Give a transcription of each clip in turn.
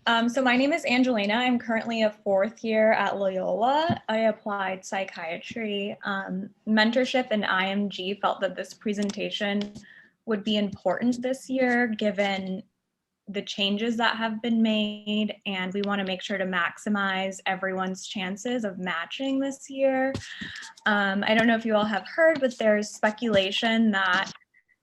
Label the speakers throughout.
Speaker 1: So my name is Angelina. I'm currently a fourth year at Loyola. I applied psychiatry. Mentorship and IMG felt that this presentation would be important this year given the changes that have been made, and we want to make sure to maximize everyone's chances of matching this year. I don't know if you all have heard, but there's speculation that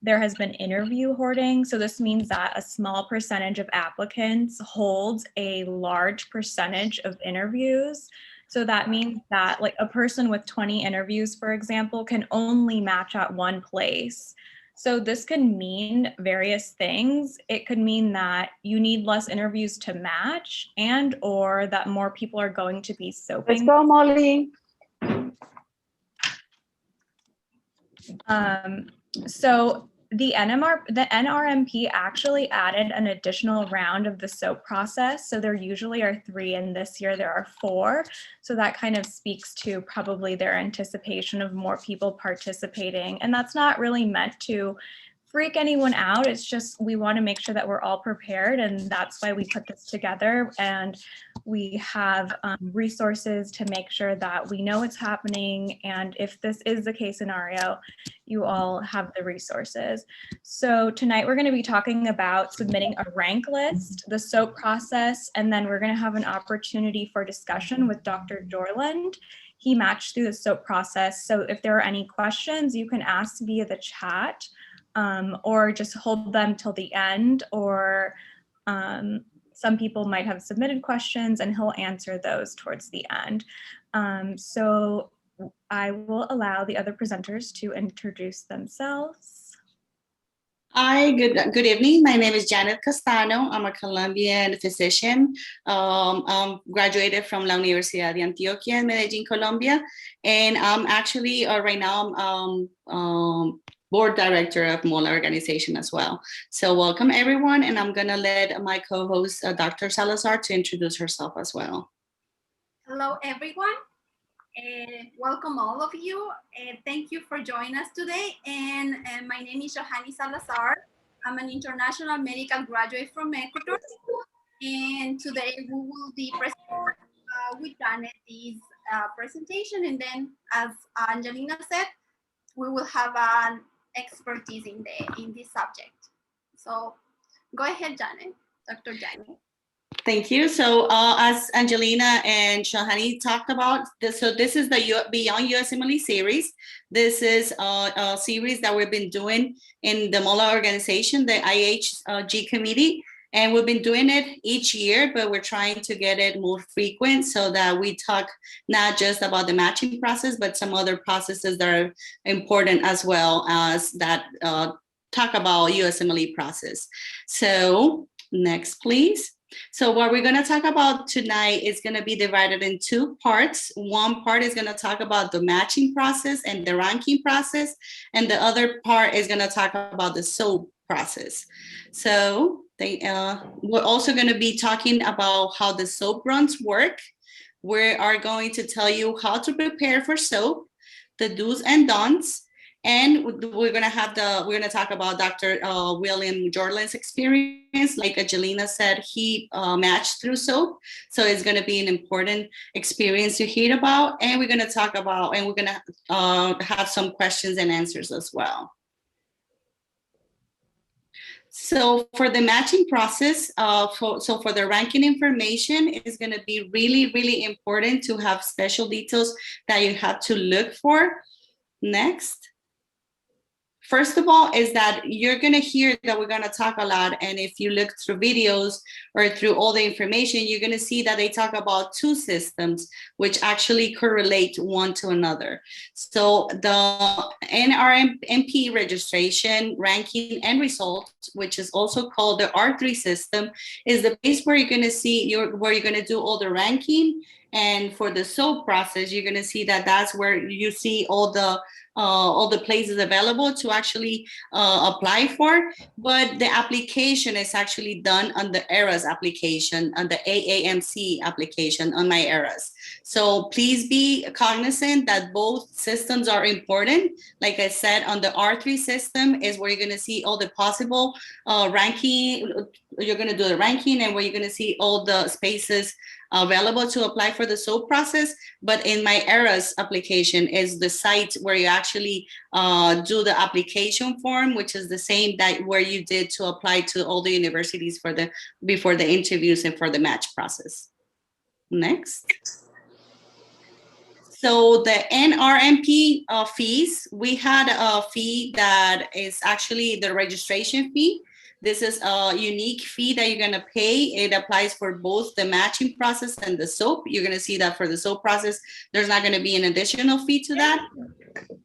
Speaker 1: there has been interview hoarding. So this means that a small percentage of applicants holds a large percentage of interviews. So that means that like a person with 20 interviews, for example, can only match at one place. So this can mean various things. It could mean that you need less interviews to match, and or that more people are going to be soaping.
Speaker 2: Let's go, Molly.
Speaker 1: So the NRMP actually added an additional round of the SOAP process. So there usually are 3, and this year there are 4. So that kind of speaks to probably their anticipation of more people participating. And that's not really meant to freak anyone out. It's just we want to make sure that we're all prepared, and that's why we put this together. And we have resources to make sure that we know what's happening, and if this is the case scenario, you all have the resources. So tonight we're going to be talking about submitting a rank list, the SOAP process, and then we're going to have an opportunity for discussion with Dr. Jorland. He matched through the SOAP process, so if there are any questions, you can ask via the chat. Or just hold them till the end, or some people might have submitted questions and he'll answer those towards the end. So I will allow the other presenters to introduce themselves.
Speaker 3: Hi, good evening. My name is Janet Castano. I'm a Colombian physician. I'm graduated from La Universidad de Antioquia in Medellin, Colombia. And I'm actually right now board director of MOLA organization as well. So welcome everyone, and I'm gonna let my co-host Dr. Salazar to introduce herself as well.
Speaker 4: Hello everyone, welcome all of you. Thank you for joining us today. And my name is Johanny Salazar. I'm an international medical graduate from Ecuador. And today we will be presenting with Janet this presentation. And then, as Angelina said, we will have an expertise in this subject. So go ahead, Janet, Dr. Janet.
Speaker 3: Thank you. So as Angelina and Shahani talked about, this is the Beyond USMLE series. This is a series that we've been doing in the MOLA organization, the IHG committee. And we've been doing it each year, but we're trying to get it more frequent so that we talk not just about the matching process, but some other processes that are important as well as that talk about USMLE process. So next, please. So what we're going to talk about tonight is going to be divided in 2 parts. One part is going to talk about the matching process and the ranking process, and the other part is going to talk about the SOAP process. So we're also going to be talking about how the SOAP runs work. We are going to tell you how to prepare for SOAP, the do's and don'ts, and we're going to talk about Dr. William Jorland's experience. Like Angelina said, he matched through SOAP, so it's going to be an important experience to hear about. And we're going to talk about, and we're going to have some questions and answers as well. So for the matching process, for the ranking information, it's going to be really, really important to have special details that you have to look for. Next. First of all, is that you're going to hear that we're going to talk a lot. And if you look through videos or through all the information, you're going to see that they talk about 2 systems, which actually correlate one to another. So the NRMP registration, ranking, and results, which is also called the R3 system, is the place where you're going to see where you're going to do all the ranking And for the SOAP process, you're going to see that that's where you see all the places available to actually apply for. But the application is actually done on the ERAS application, on the AAMC application on my ERAS. So please be cognizant that both systems are important. Like I said, on the R3 system is where you're going to see all the possible ranking. You're going to do the ranking, and where you're going to see all the spaces available to apply for the SOAP process. But in my ERAS application is the site where you actually do the application form, which is the same that where you did to apply to all the universities for before the interviews and for the match process. Next. So the NRMP fees, we had a fee that is actually the registration fee. This is a unique fee that you're going to pay. It applies for both the matching process and the SOAP. You're going to see that for the SOAP process, there's not going to be an additional fee to that.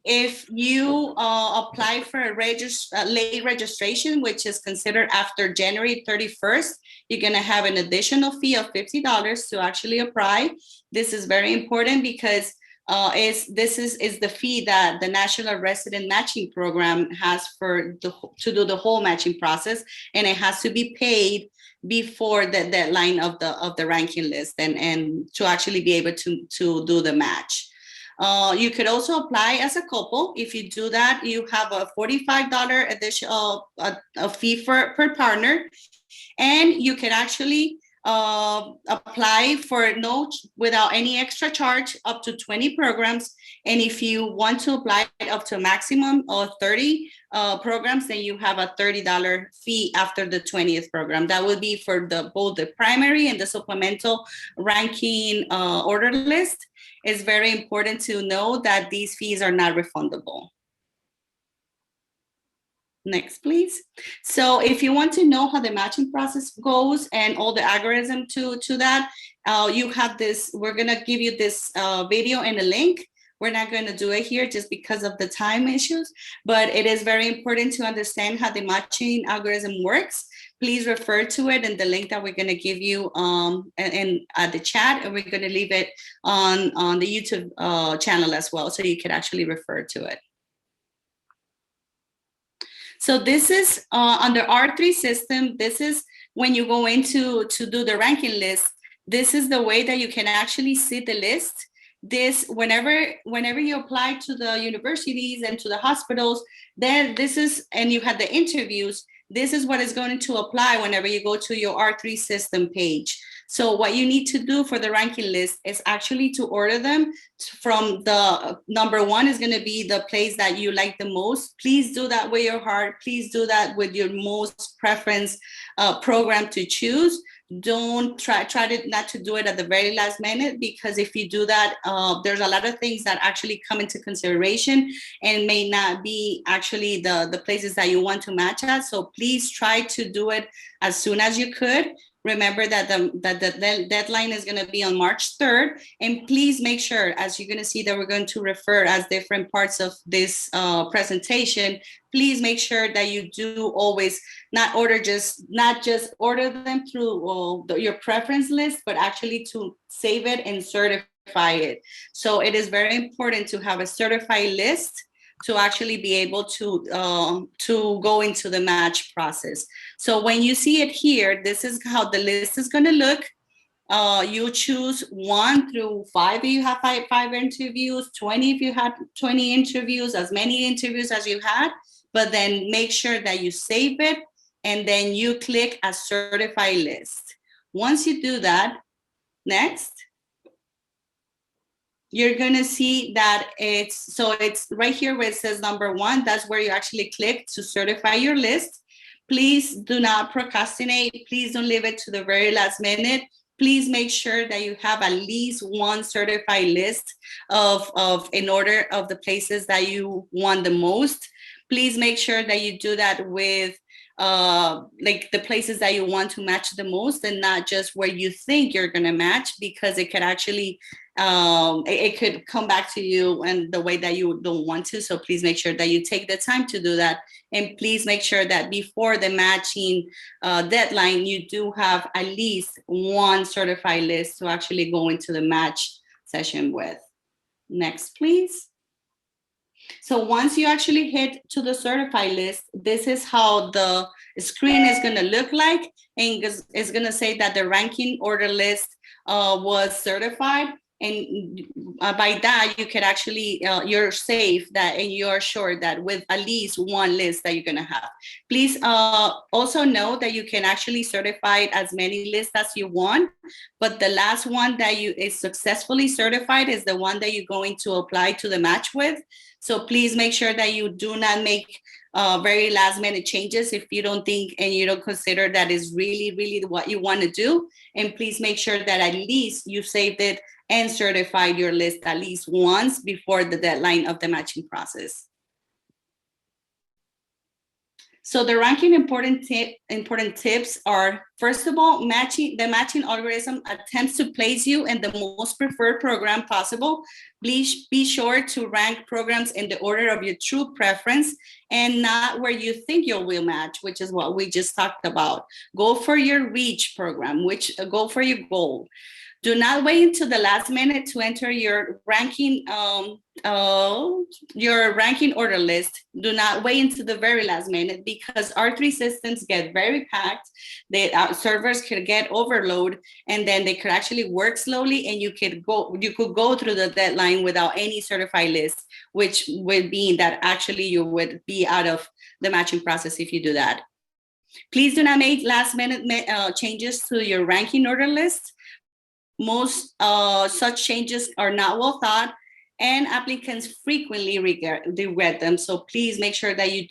Speaker 3: If you apply for a late registration, which is considered after January 31st, you're going to have an additional fee of $50 to actually apply. This is very important because this is the fee that the National Resident Matching Program has to do the whole matching process, and it has to be paid before the deadline of the ranking list and to actually be able to do the match. You could also apply as a couple. If you do that, you have a $45 additional fee per partner, and you can actually apply for without any extra charge up to 20 programs. And if you want to apply up to a maximum of 30 programs, then you have a $30 fee after the 20th program. That would be for both the primary and the supplemental ranking order list. It's very important to know that these fees are not refundable. Next, please. So if you want to know how the matching process goes and all the algorithm to that, you have this, we're going to give you this video and a link. We're not going to do it here just because of the time issues, but it is very important to understand how the matching algorithm works. Please refer to it in the link that we're going to give you in the chat, and we're going to leave it on the YouTube channel as well, so you can actually refer to it. So this is under R3 system. This is when you go into to do the ranking list. This is the way that you can actually see the list. This, whenever you apply to the universities and to the hospitals, then this is, and you had the interviews, this is what is going to apply whenever you go to your R3 system page. So what you need to do for the ranking list is actually to order them from the number one is going to be the place that you like the most. Please do that with your heart. Please do that with your most preference program to choose. Don't try not to do it at the very last minute, because if you do that, there's a lot of things that actually come into consideration and may not be actually the places that you want to match at. So please try to do it as soon as you could. Remember that the deadline is going to be on March 3rd. And please make sure, as you're going to see that we're going to refer as different parts of this presentation, please make sure that you do always not just order them through your preference list, but actually to save it and certify it. So it is very important to have a certified list to actually be able to go into the match process. So when you see it here, this is how the list is going to look. You choose 1 through 5 if you have five interviews, 20 if you had 20 interviews, as many interviews as you had, but then make sure that you save it and then you click a certified list. Once you do that, next, you're going to see that it's right here where it says number 1. That's where you actually click to certify your list. Please do not procrastinate. Please don't leave it to the very last minute. Please make sure that you have at least one certified list in order of the places that you want the most. Please make sure that you do that with like the places that you want to match the most, and not just where you think you're going to match, because it could actually it could come back to you in the way that you don't want to. So please make sure that you take the time to do that. And please make sure that before the matching deadline, you do have at least one certified list to actually go into the match session with. Next, please. So once you actually hit to the certified list, this is how the screen is going to look like. And it's going to say that the ranking order list was certified. And by that, you could actually, you're safe that, and you're sure that with at least one list that you're going to have. Please also know that you can actually certify as many lists as you want, but the last one that is successfully certified is the one that you're going to apply to the match with. So please make sure that you do not make very last minute changes if you don't think and you don't consider that is really, really what you want to do. And please make sure that at least you saved it and certified your list at least once before the deadline of the matching process. So the ranking important tips are, first of all, the matching algorithm attempts to place you in the most preferred program possible. Please be sure to rank programs in the order of your true preference and not where you think you will match, which is what we just talked about. Go for your reach program, go for your goal. Do not wait until the last minute to enter your ranking order list. Do not wait until the very last minute, because R3 systems get very packed. Servers could get overload, and then they could actually work slowly, and you could go through the deadline without any certified list, which would mean that actually you would be out of the matching process if you do that. Please do not make last minute changes to your ranking order list. Most such changes are not well thought, and applicants frequently regret them. So please make sure that you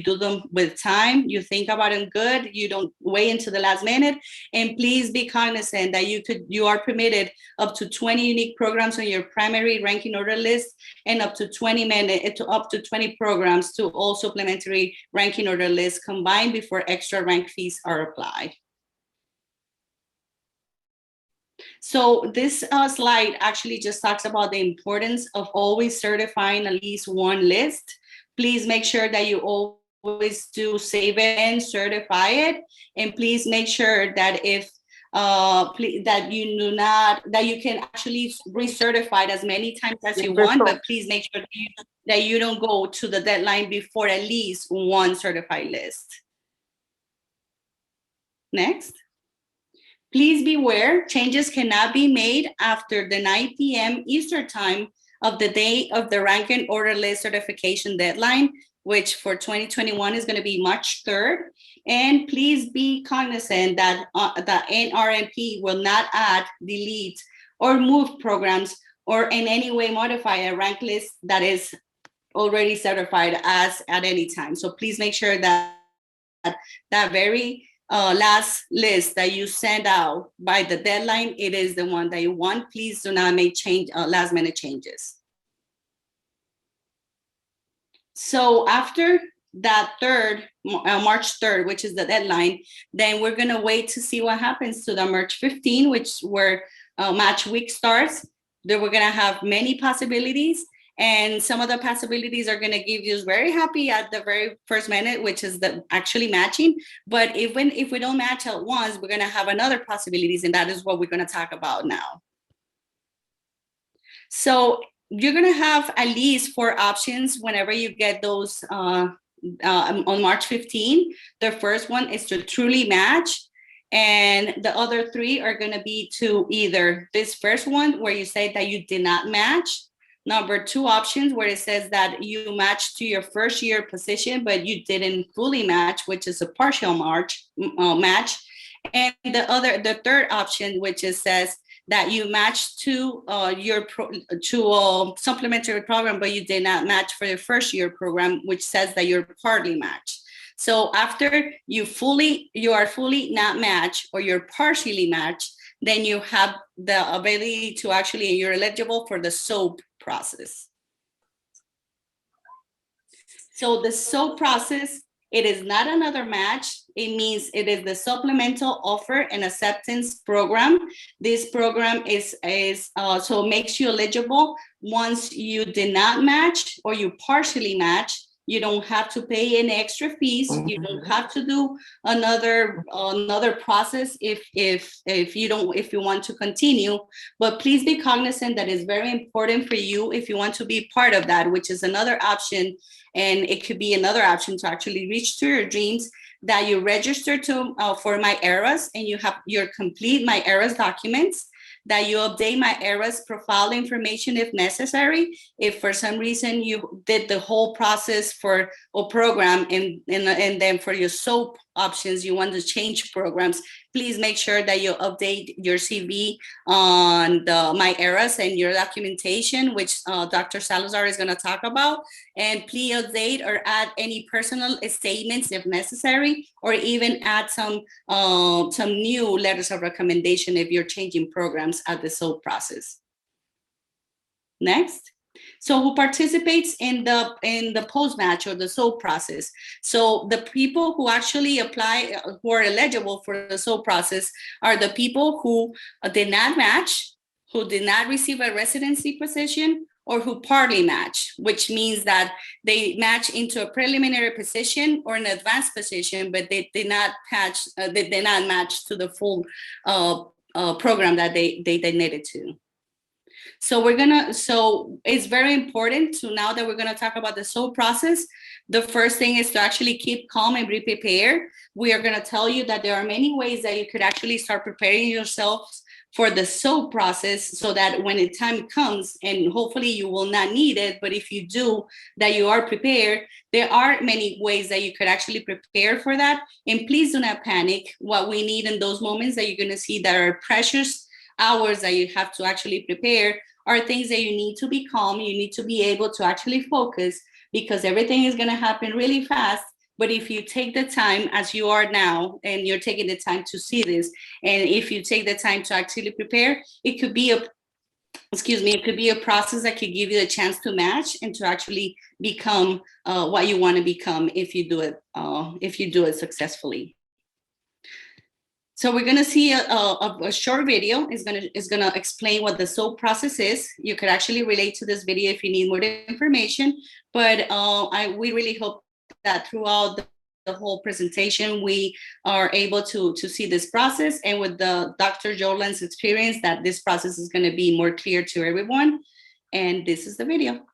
Speaker 3: do them with time. You think about them good. You don't wait until the last minute. And please be cognizant that you are permitted up to 20 unique programs on your primary ranking order list, and up to 20 programs to all supplementary ranking order lists combined before extra rank fees are applied. So this slide actually just talks about the importance of always certifying at least one list. Please make sure that you always do save it and certify it. And please make sure that that you can actually recertify it as many times as you want, but please make sure that you don't go to the deadline before at least one certified list. Next. Please beware, changes cannot be made after the 9 p.m. Eastern time of the day of the ranking order list certification deadline, which for 2021 is going to be March 3rd. And please be cognizant that the Nrmp will not add, delete, or move programs or in any way modify a rank list that is already certified at any time. So please make sure that that very last list that you send out by the deadline, it is the one that you want. Please do not make last minute changes. So after that March 3rd, which is the deadline, then we're gonna wait to see what happens to the March 15, where match week starts. Then we're gonna have many possibilities. And some of the possibilities are going to give you very happy at the very first minute, which is actually matching. But if we don't match at once, we're going to have another possibilities, and that is what we're going to talk about now. So you're going to have at least 4 options whenever you get those on March 15. The first one is to truly match. And the other 3 are going to be to either this first one where you say that you did not match. Number 2 options where it says that you matched to your first year position, but you didn't fully match, which is a partial match. And the third option, which says that you matched to a supplementary program, but you did not match for your first year program, which says that you're partly matched. So after you are fully not matched or you're partially matched, then you have the ability to actually, you're eligible for the SOAP process. So the SOAP process It is not another match. It means it is the Supplemental Offer and Acceptance Program. This program so makes you eligible once you did not match or you partially match. You don't have to pay any extra fees. You don't have to do another process if you want to continue. But please be cognizant that it's very important for you if you want to be part of that, which is another option. And it could be another option to actually reach to your dreams, that you register to for My Eras and you have your complete My Eras documents, that you update My Eras profile information if necessary. If for some reason you did the whole process for a program and then for your SOAP options, you want to change programs, please make sure that you update your CV on the My Eras and your documentation, which Dr. Salazar is going to talk about. And please update or add any personal statements if necessary, or even add some new letters of recommendation if you're changing programs at the SOAP process. Next. So who participates in the post-match or the SOAP process? So the people who actually apply, who are eligible for the SOAP process, are the people who did not match, who did not receive a residency position, or who partly match, which means that they match into a preliminary position or an advanced position, but they did not match to the full program that they needed to. So it's very important to, now that we're gonna talk about the SOAP process, the first thing is to actually keep calm and be prepared. We are gonna tell you that there are many ways that you could actually start preparing yourselves for the SOAP process, so that when the time comes, and hopefully you will not need it, but if you do, that you are prepared. There are many ways that you could actually prepare for that. And please do not panic. What we need in those moments that you're gonna see that are precious hours that you have to actually prepare are things that you need to be calm. You need to be able to actually focus, because everything is going to happen really fast. But if you take the time, as you are now, and you're taking the time to see this, and if you take the time to actually prepare, it could be a process that could give you a chance to match and to actually become what you want to become if you do it successfully. So we're gonna see a short video. Is gonna explain what the SOAP process is. You could actually relate to this video if you need more information. But we really hope that throughout the whole presentation, we are able to see this process, and with the Dr. Jorland's experience, that this process is gonna be more clear to everyone. And this is the video.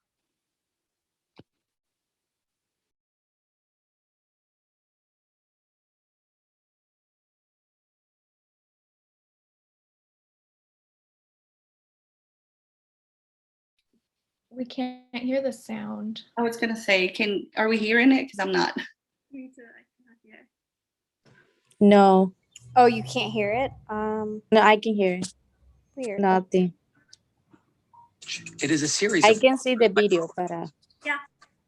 Speaker 1: We can't hear the sound.
Speaker 3: I was gonna say, are we hearing it? Because I'm not.
Speaker 4: Me too, I cannot hear.
Speaker 2: No,
Speaker 5: Oh, you can't hear it?
Speaker 2: no, I can hear it.
Speaker 5: Weird.
Speaker 2: Nothing.
Speaker 6: It is a series
Speaker 2: I
Speaker 6: of
Speaker 2: can see the video, but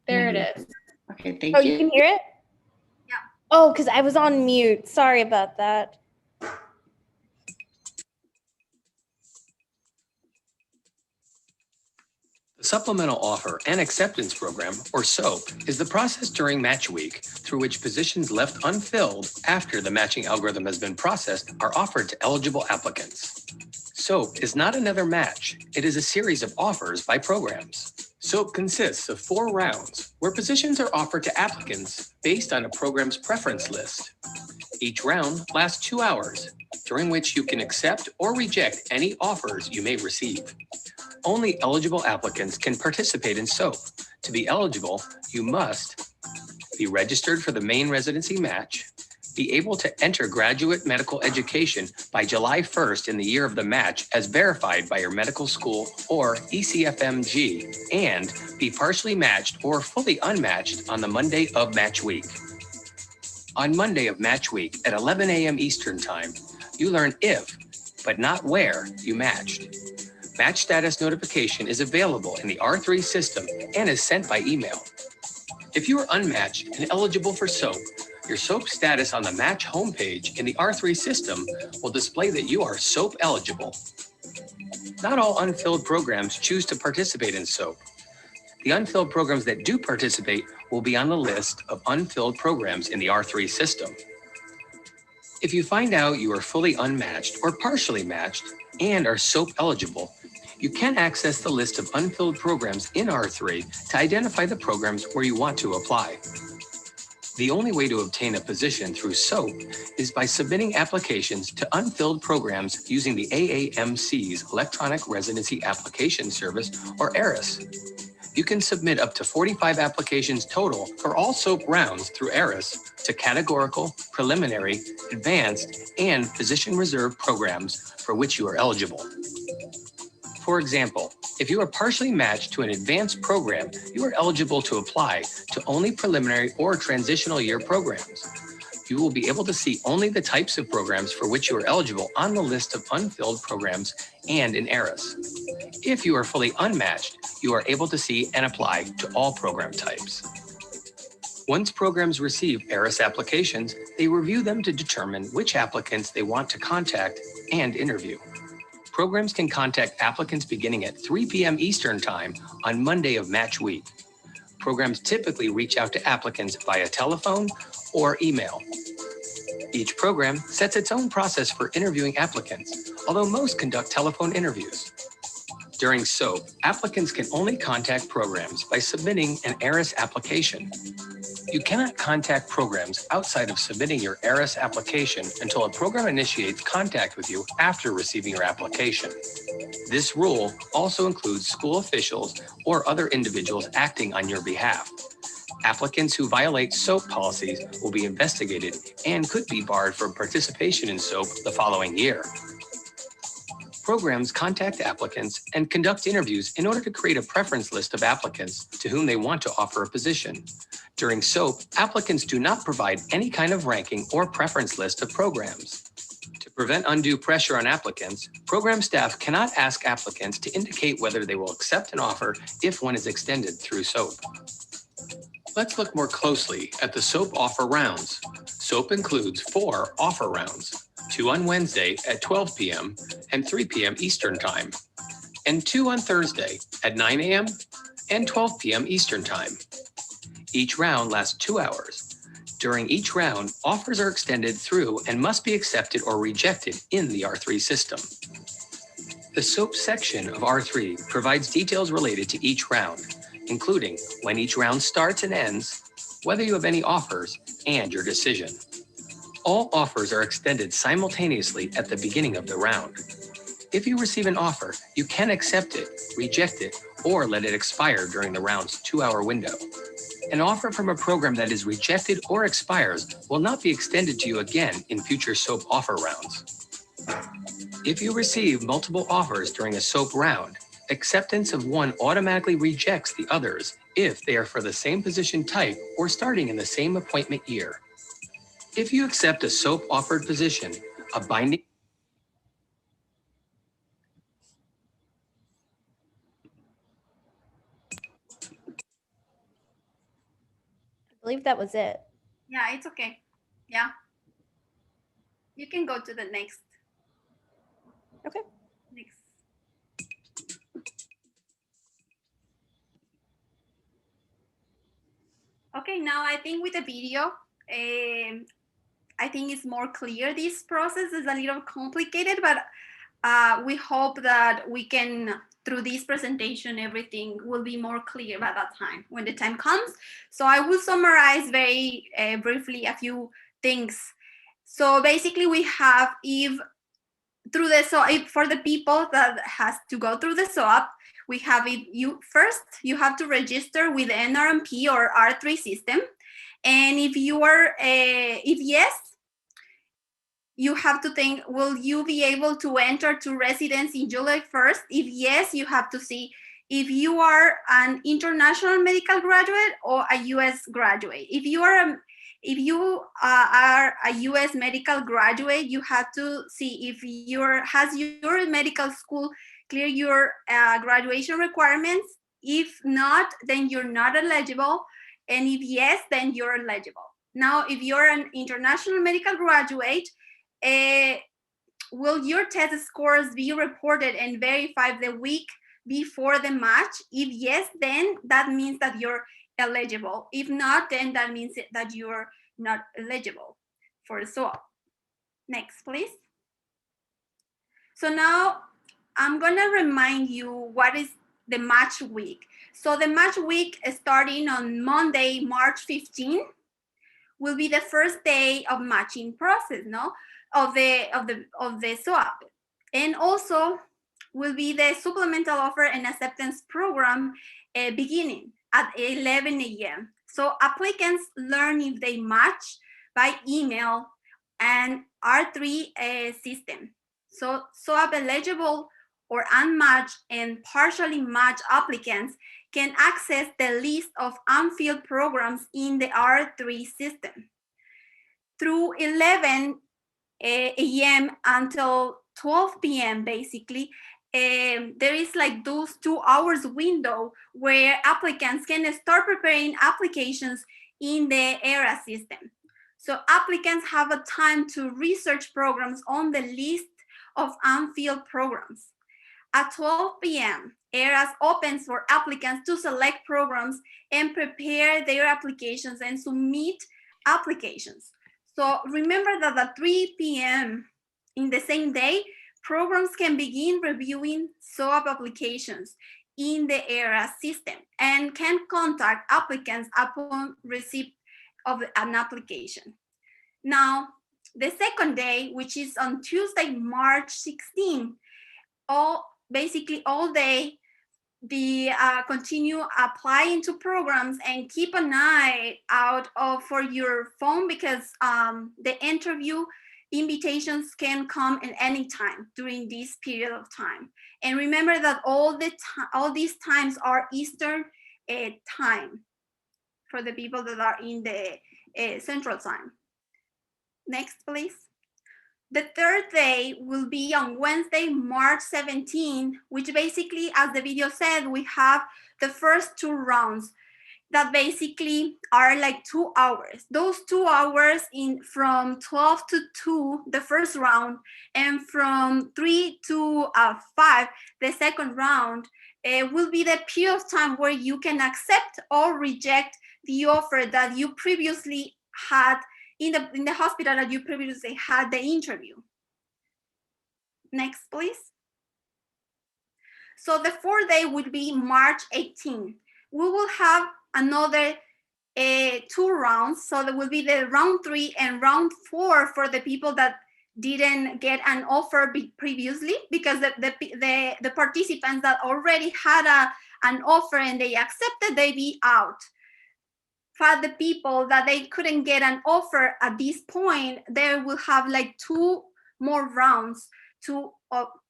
Speaker 1: There it is.
Speaker 3: Okay, thank
Speaker 5: Oh,
Speaker 3: you.
Speaker 5: you can hear it?
Speaker 4: Yeah.
Speaker 5: Oh, because I was on mute. Sorry about that.
Speaker 6: the Supplemental Offer and Acceptance Program, or SOAP, is the process during match week through which positions left unfilled after the matching algorithm has been processed are offered to eligible applicants. SOAP is not another match. It is a series of offers by programs. SOAP consists of 4 rounds where positions are offered to applicants based on a program's preference list. Each round lasts 2 hours, during which you can accept or reject any offers you may receive. Only eligible applicants can participate in SOAP. To be eligible, you must be registered for the main residency match, be able to enter graduate medical education by July 1st in the year of the match as verified by your medical school or ECFMG, and be partially matched or fully unmatched on the Monday of match week. On Monday of match week at 11 a.m. Eastern Time, you learn if, but not where, you matched. Match status notification is available in the R3 system and is sent by email. If you are unmatched and eligible for SOAP, your SOAP status on the match homepage in the R3 system will display that you are SOAP eligible. Not all unfilled programs choose to participate in SOAP. The unfilled programs that do participate will be on the list of unfilled programs in the R3 system. If you find out you are fully unmatched or partially matched and are SOAP eligible, you can access the list of unfilled programs in R3 to identify the programs where you want to apply. The only way to obtain a position through SOAP is by submitting applications to unfilled programs using the AAMC's Electronic Residency Application Service, or ERIS. You can submit up to 45 applications total for all SOAP rounds through ERIS to categorical, preliminary, advanced, and physician reserve programs for which you are eligible. For example, if you are partially matched to an advanced program, you are eligible to apply to only preliminary or transitional year programs. You will be able to see only the types of programs for which you are eligible on the list of unfilled programs and in ERIS. If you are fully unmatched, you are able to see and apply to all program types. Once programs receive ERIS applications, they review them to determine which applicants they want to contact and interview. Programs can contact applicants beginning at 3 p.m. Eastern Time on Monday of match week. Programs typically reach out to applicants via telephone or email. Each program sets its own process for interviewing applicants, although most conduct telephone interviews. During SOAP, applicants can only contact programs by submitting an ERIS application. You cannot contact programs outside of submitting your ERIS application until a program initiates contact with you after receiving your application. This rule also includes school officials or other individuals acting on your behalf. Applicants who violate SOAP policies will be investigated and could be barred from participation in SOAP the following year. Programs contact applicants and conduct interviews in order to create a preference list of applicants to whom they want to offer a position. During SOAP, applicants do not provide any kind of ranking or preference list of programs. To prevent undue pressure on applicants, program staff cannot ask applicants to indicate whether they will accept an offer if one is extended through SOAP. Let's look more closely at the SOAP offer rounds. SOAP includes 4 offer rounds, 2 on Wednesday at 12 p.m. and 3 p.m. Eastern Time, and 2 on Thursday at 9 a.m. and 12 p.m. Eastern Time. Each round lasts 2 hours. During each round, offers are extended through and must be accepted or rejected in the R3 system. The SOAP section of R3 provides details related to each round, including when each round starts and ends, whether you have any offers, and your decision. All offers are extended simultaneously at the beginning of the round. If you receive an offer, you can accept it, reject it, or let it expire during the round's 2-hour window. An offer from a program that is rejected or expires will not be extended to you again in future SOAP offer rounds. If you receive multiple offers during a SOAP round, acceptance of one automatically rejects the others if they are for the same position type or starting in the same appointment year. If you accept a SOAP offered position, a binding
Speaker 5: I believe that was it.
Speaker 4: Yeah, it's okay. Yeah. You can go to the next.
Speaker 5: Okay.
Speaker 4: Next. Okay, now I think with the video, I think it's more clear. This process is a little complicated, but we hope that we can, through this presentation, everything will be more clear by that time, when the time comes. So I will summarize very briefly a few things. So basically we have, for the people that has to go through the SOAP, we have you have to register with the Nrmp or R3 system. And if yes, you have to think, will you be able to enter to residence in July 1st? If yes, you have to see if you are an international medical graduate or a US graduate. If you are a US medical graduate, you have to see if has your medical school clear your graduation requirements. If not, then you're not eligible. And if yes, then you're eligible. Now, if you're an international medical graduate, will your test scores be reported and verified the week before the match? If yes, then that means that you're eligible. If not, then that means that you're not eligible for the swap. Next, please. So now I'm gonna remind you what is the match week. So the match week starting on Monday, March 15, will be the first day of matching process, no, of the swap, and also will be the supplemental offer and acceptance program beginning at 11 a.m. So applicants learn if they match by email and R3 system. So swap eligible or unmatched and partially matched applicants can access the list of unfilled programs in the R3 system. Through 11 a.m. until 12 p.m. basically, there is like those 2 hours window where applicants can start preparing applications in the ERA system. So applicants have a time to research programs on the list of unfilled programs. At 12 p.m., ERAS opens for applicants to select programs and prepare their applications and submit applications. So remember that at 3 p.m. in the same day, programs can begin reviewing SOAP applications in the ERA system and can contact applicants upon receipt of an application. Now, the second day, which is on Tuesday, March 16, basically all day, continue applying to programs and keep an eye out for your phone, because the interview invitations can come at any time during this period of time. And remember that all these times are Eastern time for the people that are in the Central time. Next, please. The third day will be on Wednesday, March 17, which basically, as the video said, we have the first 2 rounds that basically are like 2 hours. Those 2 hours from 12 to 2, the first round, and from 3 to 5, the second round, will be the period of time where you can accept or reject the offer that you previously had in the hospital that you previously had the interview. Next, please. So the fourth day would be March 18. We will have another 2 rounds. So there will be the round 3 and round 4 for the people that didn't get an offer previously, because the participants that already had an offer and they accepted, they be out. For the people that they couldn't get an offer at this point, they will have like 2 more rounds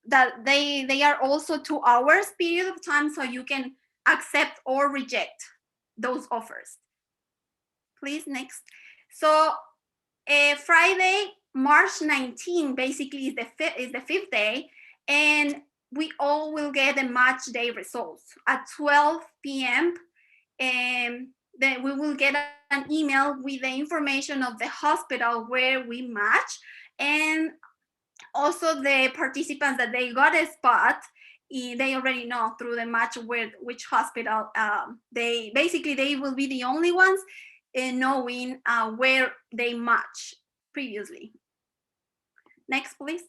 Speaker 4: that they are also 2 hours period of time, so you can accept or reject those offers. Please, next. So Friday, March 19, basically is the 5th day, and we all will get the match day results at 12 p.m. Then we will get an email with the information of the hospital where we match, and also the participants that they got a spot. They already know through the match which hospital. They will be the only ones knowing where they match previously. Next, please.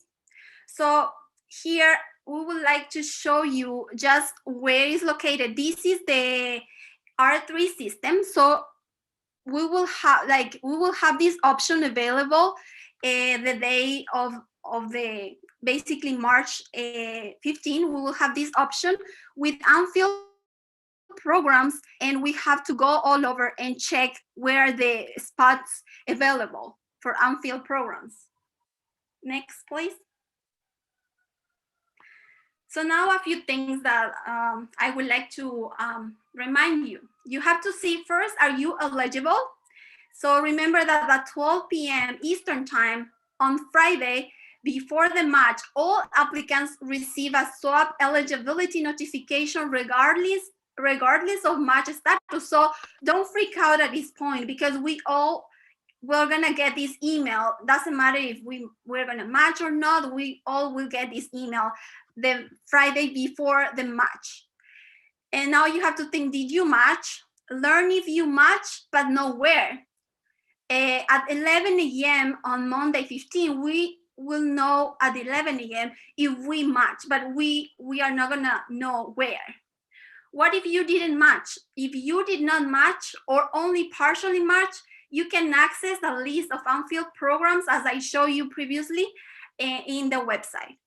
Speaker 4: So here we would like to show you just where is located. This is the R3 system. So we will have this option available the day of the basically March 15. We will have this option with unfilled programs, and we have to go all over and check where the spots available for unfilled programs. Next, please. So now a few things that I would like to remind you. You have to see first, are you eligible? So remember that at 12 p.m. Eastern time on Friday, before the match, all applicants receive a SOAP eligibility notification regardless of match status. So don't freak out at this point, because we all we're gonna get this email. Doesn't matter if we're gonna match or not, we all will get this email the Friday before the match. And now you have to think, did you match? Learn if you match, but know where. At 11 a.m. on Monday 15, we will know at 11 a.m. if we match, but we are not gonna know where. What if you didn't match? If you did not match or only partially match, you can access the list of unfilled programs as I showed you previously in the website.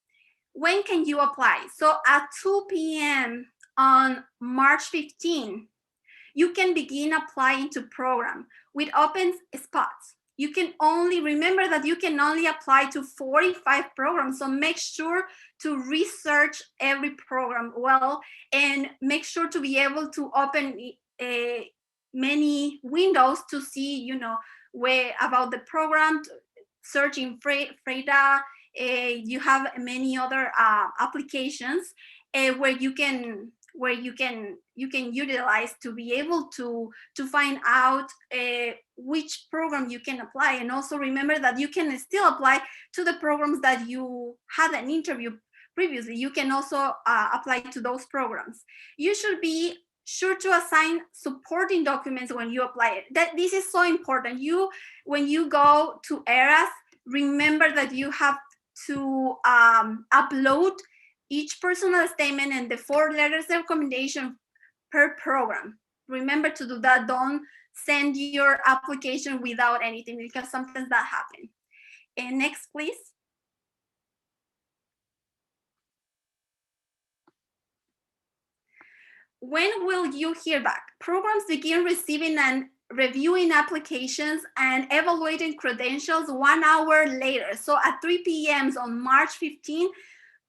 Speaker 4: When can you apply? So at 2 p.m. on March 15, you can begin applying to program with open spots. You can only, remember that you can only apply to 45 programs. So make sure to research every program well and make sure to be able to open many windows to see, you know, where about the program, searching FREDA. You have many other applications where you can utilize to be able to find out which program you can apply. And also remember that you can still apply to the programs that you had an interview previously. You can also apply to those programs. You should be sure to assign supporting documents when you apply it. This is so important. When you go to ERAS, remember that you have to upload each personal statement and the 4 letters of recommendation per program. Remember to do that. Don't send your application without anything, because sometimes that happens. And next, please. When will you hear back? Programs begin receiving and reviewing applications and evaluating credentials 1 hour later. So at 3 p.m. on March 15,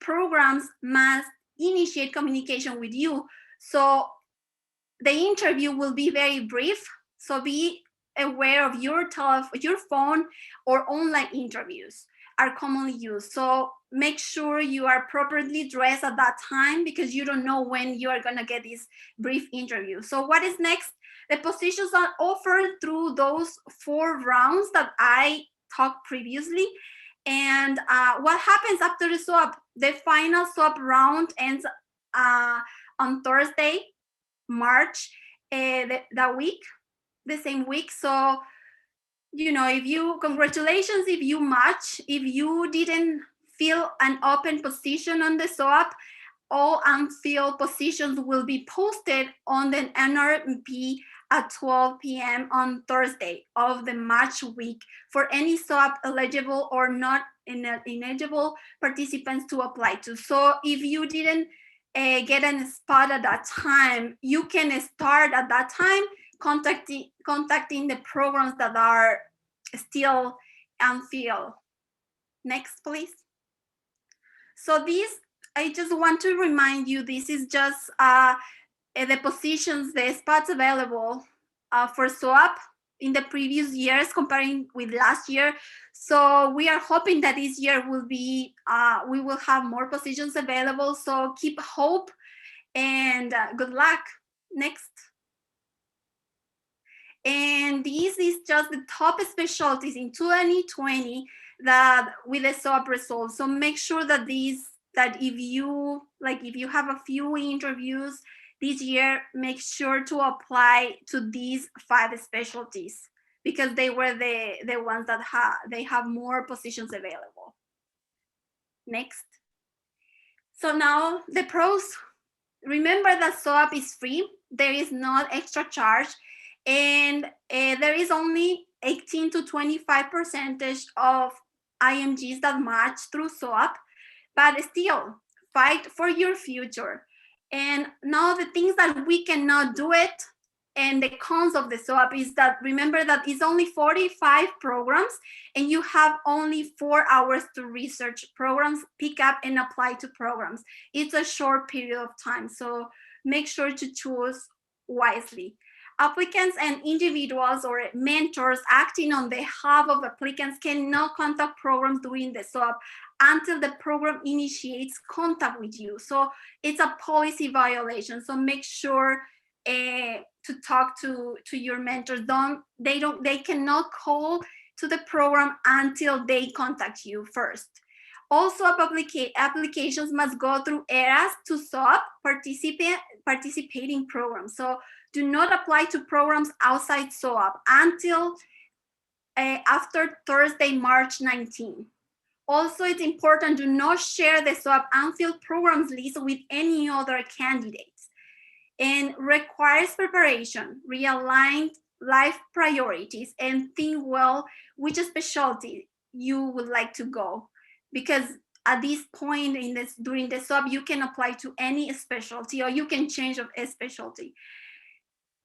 Speaker 4: programs must initiate communication with you. So the interview will be very brief. So be aware of your phone or online interviews are commonly used. So make sure you are properly dressed at that time, because you don't know when you are gonna get this brief interview. So what is next? The positions are offered through those 4 rounds that I talked previously. And what happens after the swap? The final swap round ends on Thursday, March, the same week. So, you know, congratulations if you match. If you didn't fill an open position on the swap, all unfilled positions will be posted on the Nrmp at 12 p.m. on Thursday of the match week for any swap eligible or not ineligible participants to apply to. So if you didn't get a spot at that time, you can start at that time contacting the programs that are still unfilled. Next, please. So I just want to remind you, this is just the positions, the spots available for swap in the previous years comparing with last year. So we are hoping that this year will be, we will have more positions available. So keep hope and good luck. Next. And this is just the top specialties in 2020 that with the swap results. So make sure that if you have a few interviews this year, make sure to apply to these 5 specialties, because they were the ones that have more positions available. Next. So now the pros. Remember that swap is free. There is no extra charge, and there is only 18 to 25% of IMGs that match through swap, but still fight for your future. And now the things that we cannot do it, and the cons of the swap is that, remember that it's only 45 programs and you have only 4 hours to research programs, pick up and apply to programs. It's a short period of time, so make sure to choose wisely. Applicants and individuals or mentors acting on behalf of applicants cannot contact programs during the swap until the program initiates contact with you. So it's a policy violation. So make sure to talk to your mentors. They cannot call to the program until they contact you first. Also, applications must go through ERAS to SOAP participating programs. So do not apply to programs outside SOAP until after Thursday, March 19. Also, it's important, do not share the SOAP unfilled programs list with any other candidates. And requires preparation, realigned life priorities, and think well which specialty you would like to go. Because at this point during the SOAP, you can apply to any specialty, or you can change of a specialty.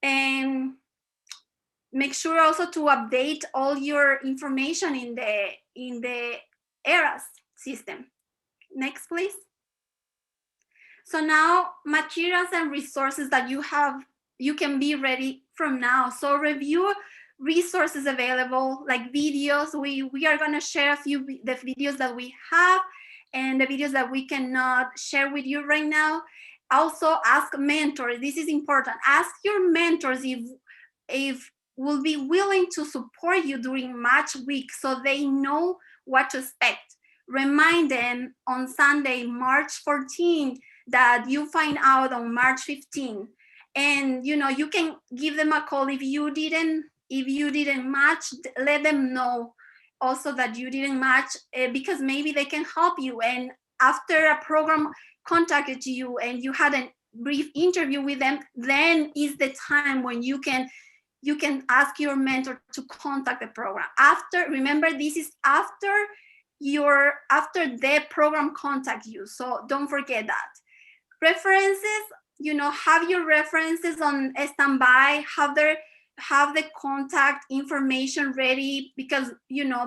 Speaker 4: And make sure also to update all your information in the ERAS system. Next, please. So now, materials and resources that you can be ready from now. So review resources available, like videos. We are gonna share the videos that we have and the videos that we cannot share with you right now. Also ask mentors, this is important. Ask your mentors if will be willing to support you during match week so they know what to expect. Remind them on Sunday, March 14, that you find out on March 15. And you can give them a call if you didn't match. Let them know also that you didn't match, because maybe they can help you. And after a program contacted you and you had a brief interview with them, then is the time when you can ask your mentor to contact the program. Remember, this is after the program contact you, so don't forget that. References, have your references on standby, have the contact information ready, because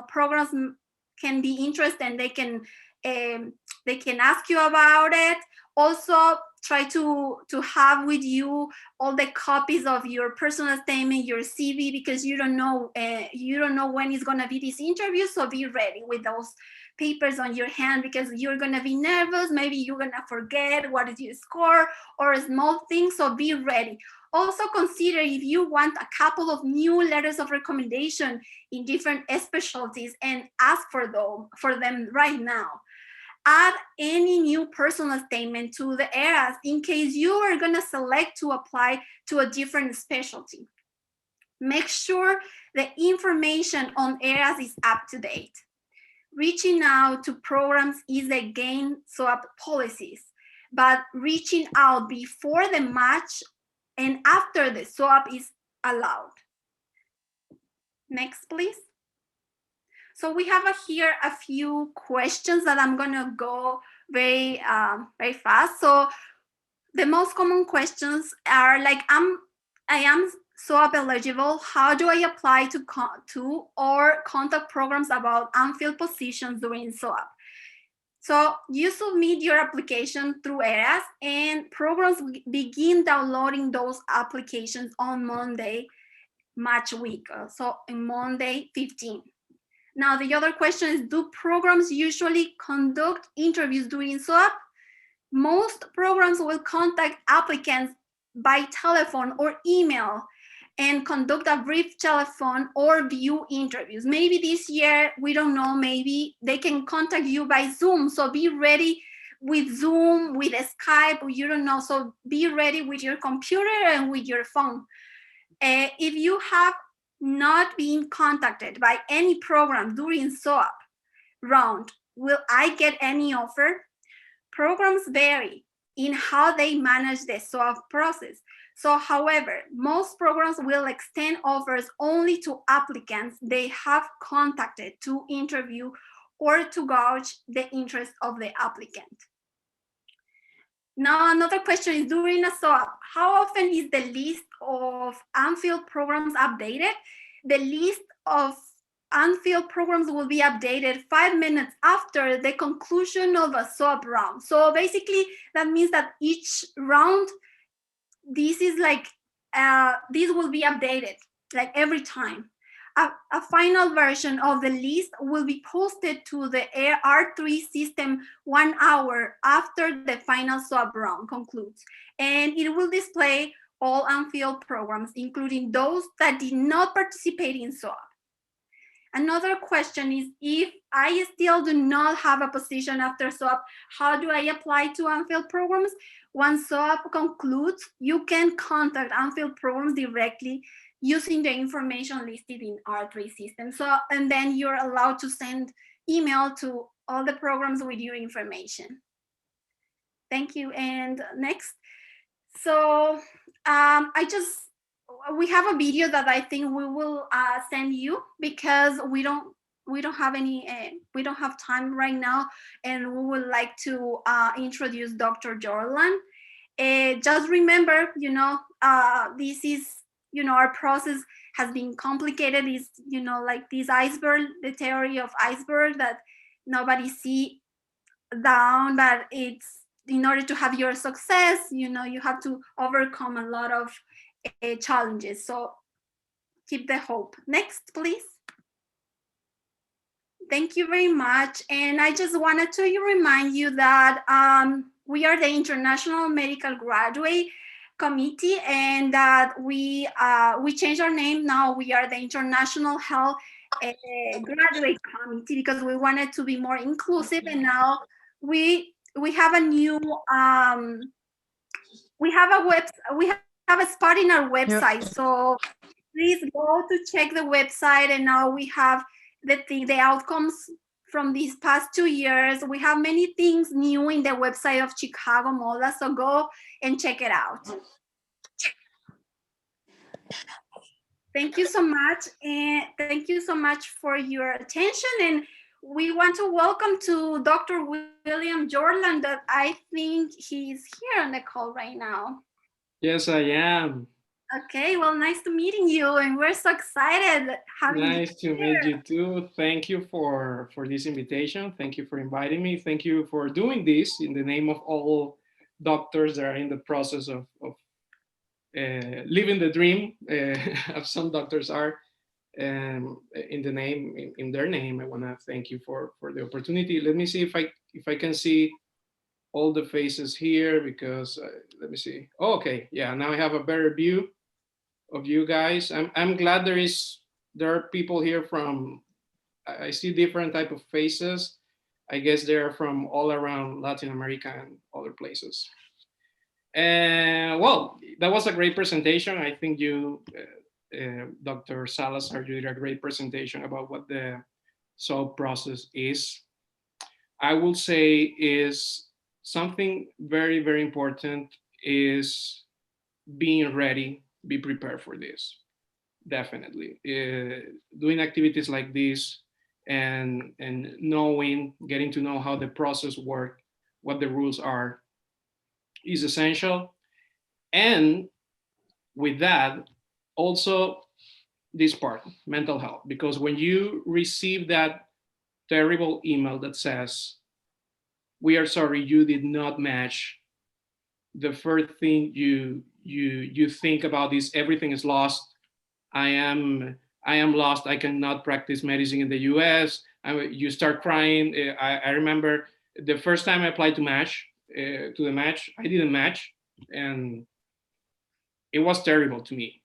Speaker 4: programs can be interested and they can ask you about it. Also, try to have with you all the copies of your personal statement, your CV, because you don't know when it's gonna be this interview. So be ready with those papers on your hand, because you're gonna be nervous. Maybe you're gonna forget what is your score or small things. So be ready. Also consider if you want a couple of new letters of recommendation in different specialties, and ask for them right now. Add any new personal statement to the ERAS in case you are going to select to apply to a different specialty. Make sure the information on ERAS is up to date. Reaching out to programs is again SOAP policies, but reaching out before the match and after the SOAP is allowed. Next, please. So we have here a few questions that I'm gonna go very fast. So the most common questions are like, I am SOAP eligible. How do I apply to or contact programs about unfilled positions during SOAP? So you submit your application through ERAS, and programs begin downloading those applications on Monday, match week. So on Monday 15. Now, the other question is, do programs usually conduct interviews during SOAP? Most programs will contact applicants by telephone or email and conduct a brief telephone or view interviews. Maybe this year, we don't know, maybe they can contact you by Zoom. So be ready with Zoom, with Skype, you don't know. So be ready with your computer and with your phone. If you have not being contacted by any program during SOAP round, will I get any offer? Programs vary in how they manage the SOAP process. So, however, most programs will extend offers only to applicants they have contacted to interview or to gauge the interest of the applicant. Now, another question is, during a SOAP, how often is the list of unfilled programs updated? The list of unfilled programs will be updated 5 minutes after the conclusion of a SOAP round. So basically, that means that each round, this will be updated like every time. A final version of the list will be posted to the R3 system 1 hour after the final SOAP round concludes. And it will display all unfilled programs, including those that did not participate in SOAP. Another question is, if I still do not have a position after SOAP, how do I apply to unfilled programs? Once SOAP concludes, you can contact unfilled programs directly using the information listed in R3 system. So, and then you're allowed to send email to all the programs with your information. Thank you. And next. So we have a video that I think we will send you, because we don't have time right now, and we would like to introduce Dr. Jorland. Just remember, this is, our process has been complicated. It's, like this iceberg, the theory of iceberg that nobody see down, but it's, in order to have your success, you have to overcome a lot of challenges. So keep the hope. Next, please. Thank you very much. And I just wanted to remind you that we are the International Medical Graduate Committee, and that we changed our name. Now we are the International Health Graduate Committee, because we wanted to be more inclusive. And now we have a new we have a spot in our website. So please go to check the website. And now we have the outcomes from these past 2 years. We have many things new in the website of Chicago MOLA, so go and check it out. Thank you so much, and thank you so much for your attention. And we want to welcome to Dr. William Jorland, that I think he's here on the call right now.
Speaker 7: Yes, I am.
Speaker 4: Okay, well, nice to meeting you, and we're so excited having you here.
Speaker 7: Nice to meet you too. Thank you for this invitation. Thank you for inviting me. Thank you for doing this in the name of all doctors that are in the process of living the dream, as some doctors are. In their name, I want to thank you for the opportunity. Let me see if I can see all the faces here, because let me see. Oh, okay, yeah, now I have a better view of you guys. I'm glad there are people here from, I see different type of faces. I guess they're from all around Latin America and other places. And well, that was a great presentation. I think you, Dr. Salazar, you did a great presentation about what the SOAP process is. I will say is something very, very important is being ready, be prepared for this. Definitely. Doing activities like this and getting to know how the process works, what the rules are, is essential. And with that, also this part, mental health, because when you receive that terrible email that says, "We are sorry, you did not match," the first thing you think about is everything is lost. I am lost. I cannot practice medicine in the US. You start crying. I remember the first time I applied to the match, I didn't match, and it was terrible to me.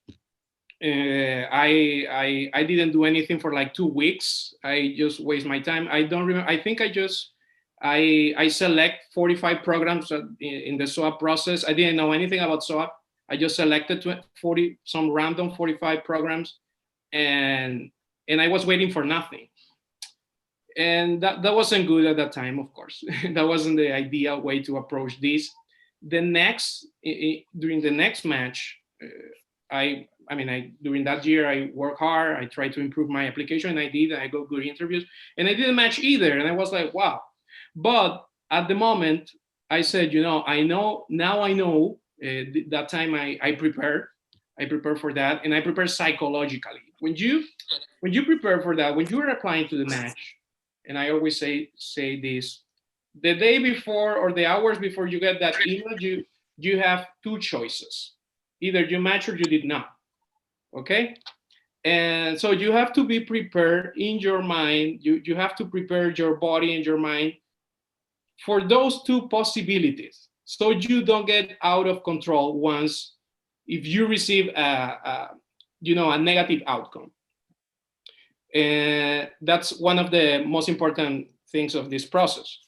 Speaker 7: I didn't do anything for like 2 weeks. I just waste my time. I don't remember. I think I select 45 programs in the SOAP process. I didn't know anything about SOAP. I just selected some random 45 programs, and I was waiting for nothing. And that wasn't good at that time, of course. That wasn't the ideal way to approach this. During the next match, during that year, I worked hard. I tried to improve my application, and I did. I got good interviews, and I didn't match either. And I was like, wow. But at the moment, I said, I know that time I prepare for that, and I prepare psychologically. When you prepare for that, when you are applying to the match, and I always say this, the day before or the hours before you get that email, you have 2 choices. Either you match or you did not, okay? And so you have to be prepared in your mind. You have to prepare your body and your mind for those 2 possibilities, so you don't get out of control once if you receive a negative outcome. And that's one of the most important things of this process.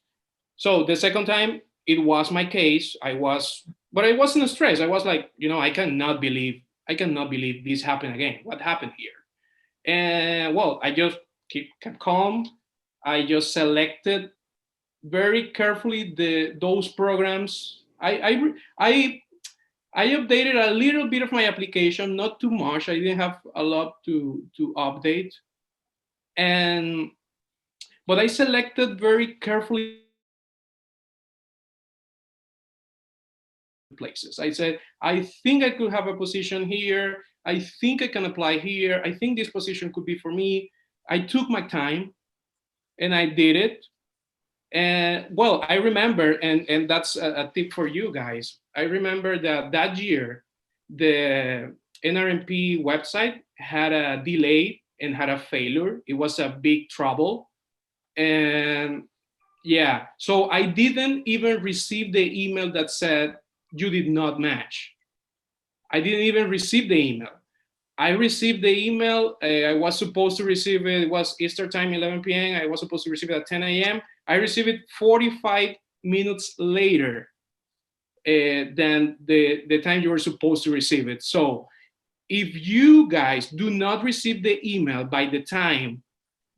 Speaker 7: So the second time, it was my case. But I wasn't stressed. I was like, I cannot believe this happened again. What happened here? And well, I just kept calm. I just selected very carefully those programs. I updated a little bit of my application, not too much. I didn't have a lot to update. But I selected very carefully places. I said, I think I could have a position here. I think I can apply here. I think this position could be for me. I took my time and I did it. And well, I remember, and that's a tip for you guys. I remember that year, the Nrmp website had a delay and had a failure. It was a big trouble. And yeah, so I didn't even receive the email that said you did not match. I didn't even receive the email. I received the email. I was supposed to receive it. It was Easter time, 11 p.m. I was supposed to receive it at 10 a.m. I received it 45 minutes later than the time you were supposed to receive it. So if you guys do not receive the email by the time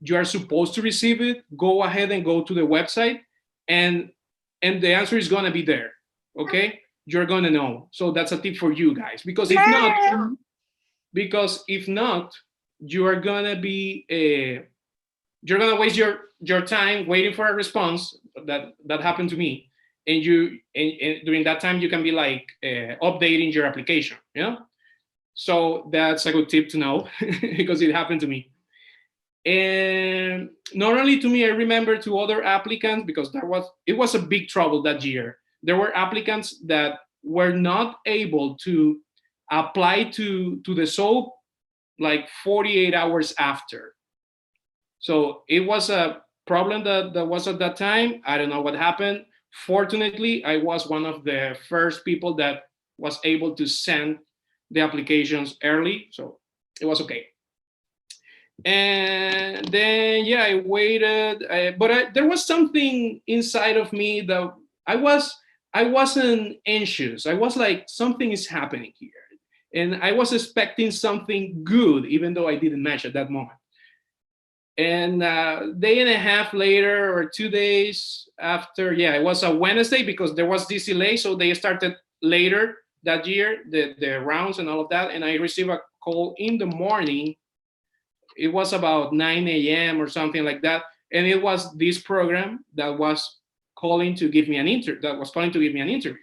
Speaker 7: you are supposed to receive it, go ahead and go to the website, and the answer is gonna be there, okay? You're gonna know. So that's a tip for you guys, because if not, you are gonna be you're gonna waste your time waiting for a response. That happened to me, and during that time you can be like updating your application, So that's a good tip to know because it happened to me. And not only to me, I remember to other applicants, because it was a big trouble that year. There were applicants that were not able to apply to the SOAP like 48 hours after. So it was a problem that was at that time. I don't know what happened. Fortunately, I was one of the first people that was able to send the applications early, so it was okay. And then, yeah, I waited, but there was something inside of me that I wasn't anxious. I was like, something is happening here. And I was expecting something good, even though I didn't match at that moment. And a day and a half later, or 2 days after, yeah, it was a Wednesday because there was this delay. So they started later that year, the rounds and all of that. And I received a call in the morning. It was about 9 a.m. or something like that. And it was this program that was calling to give me an interview.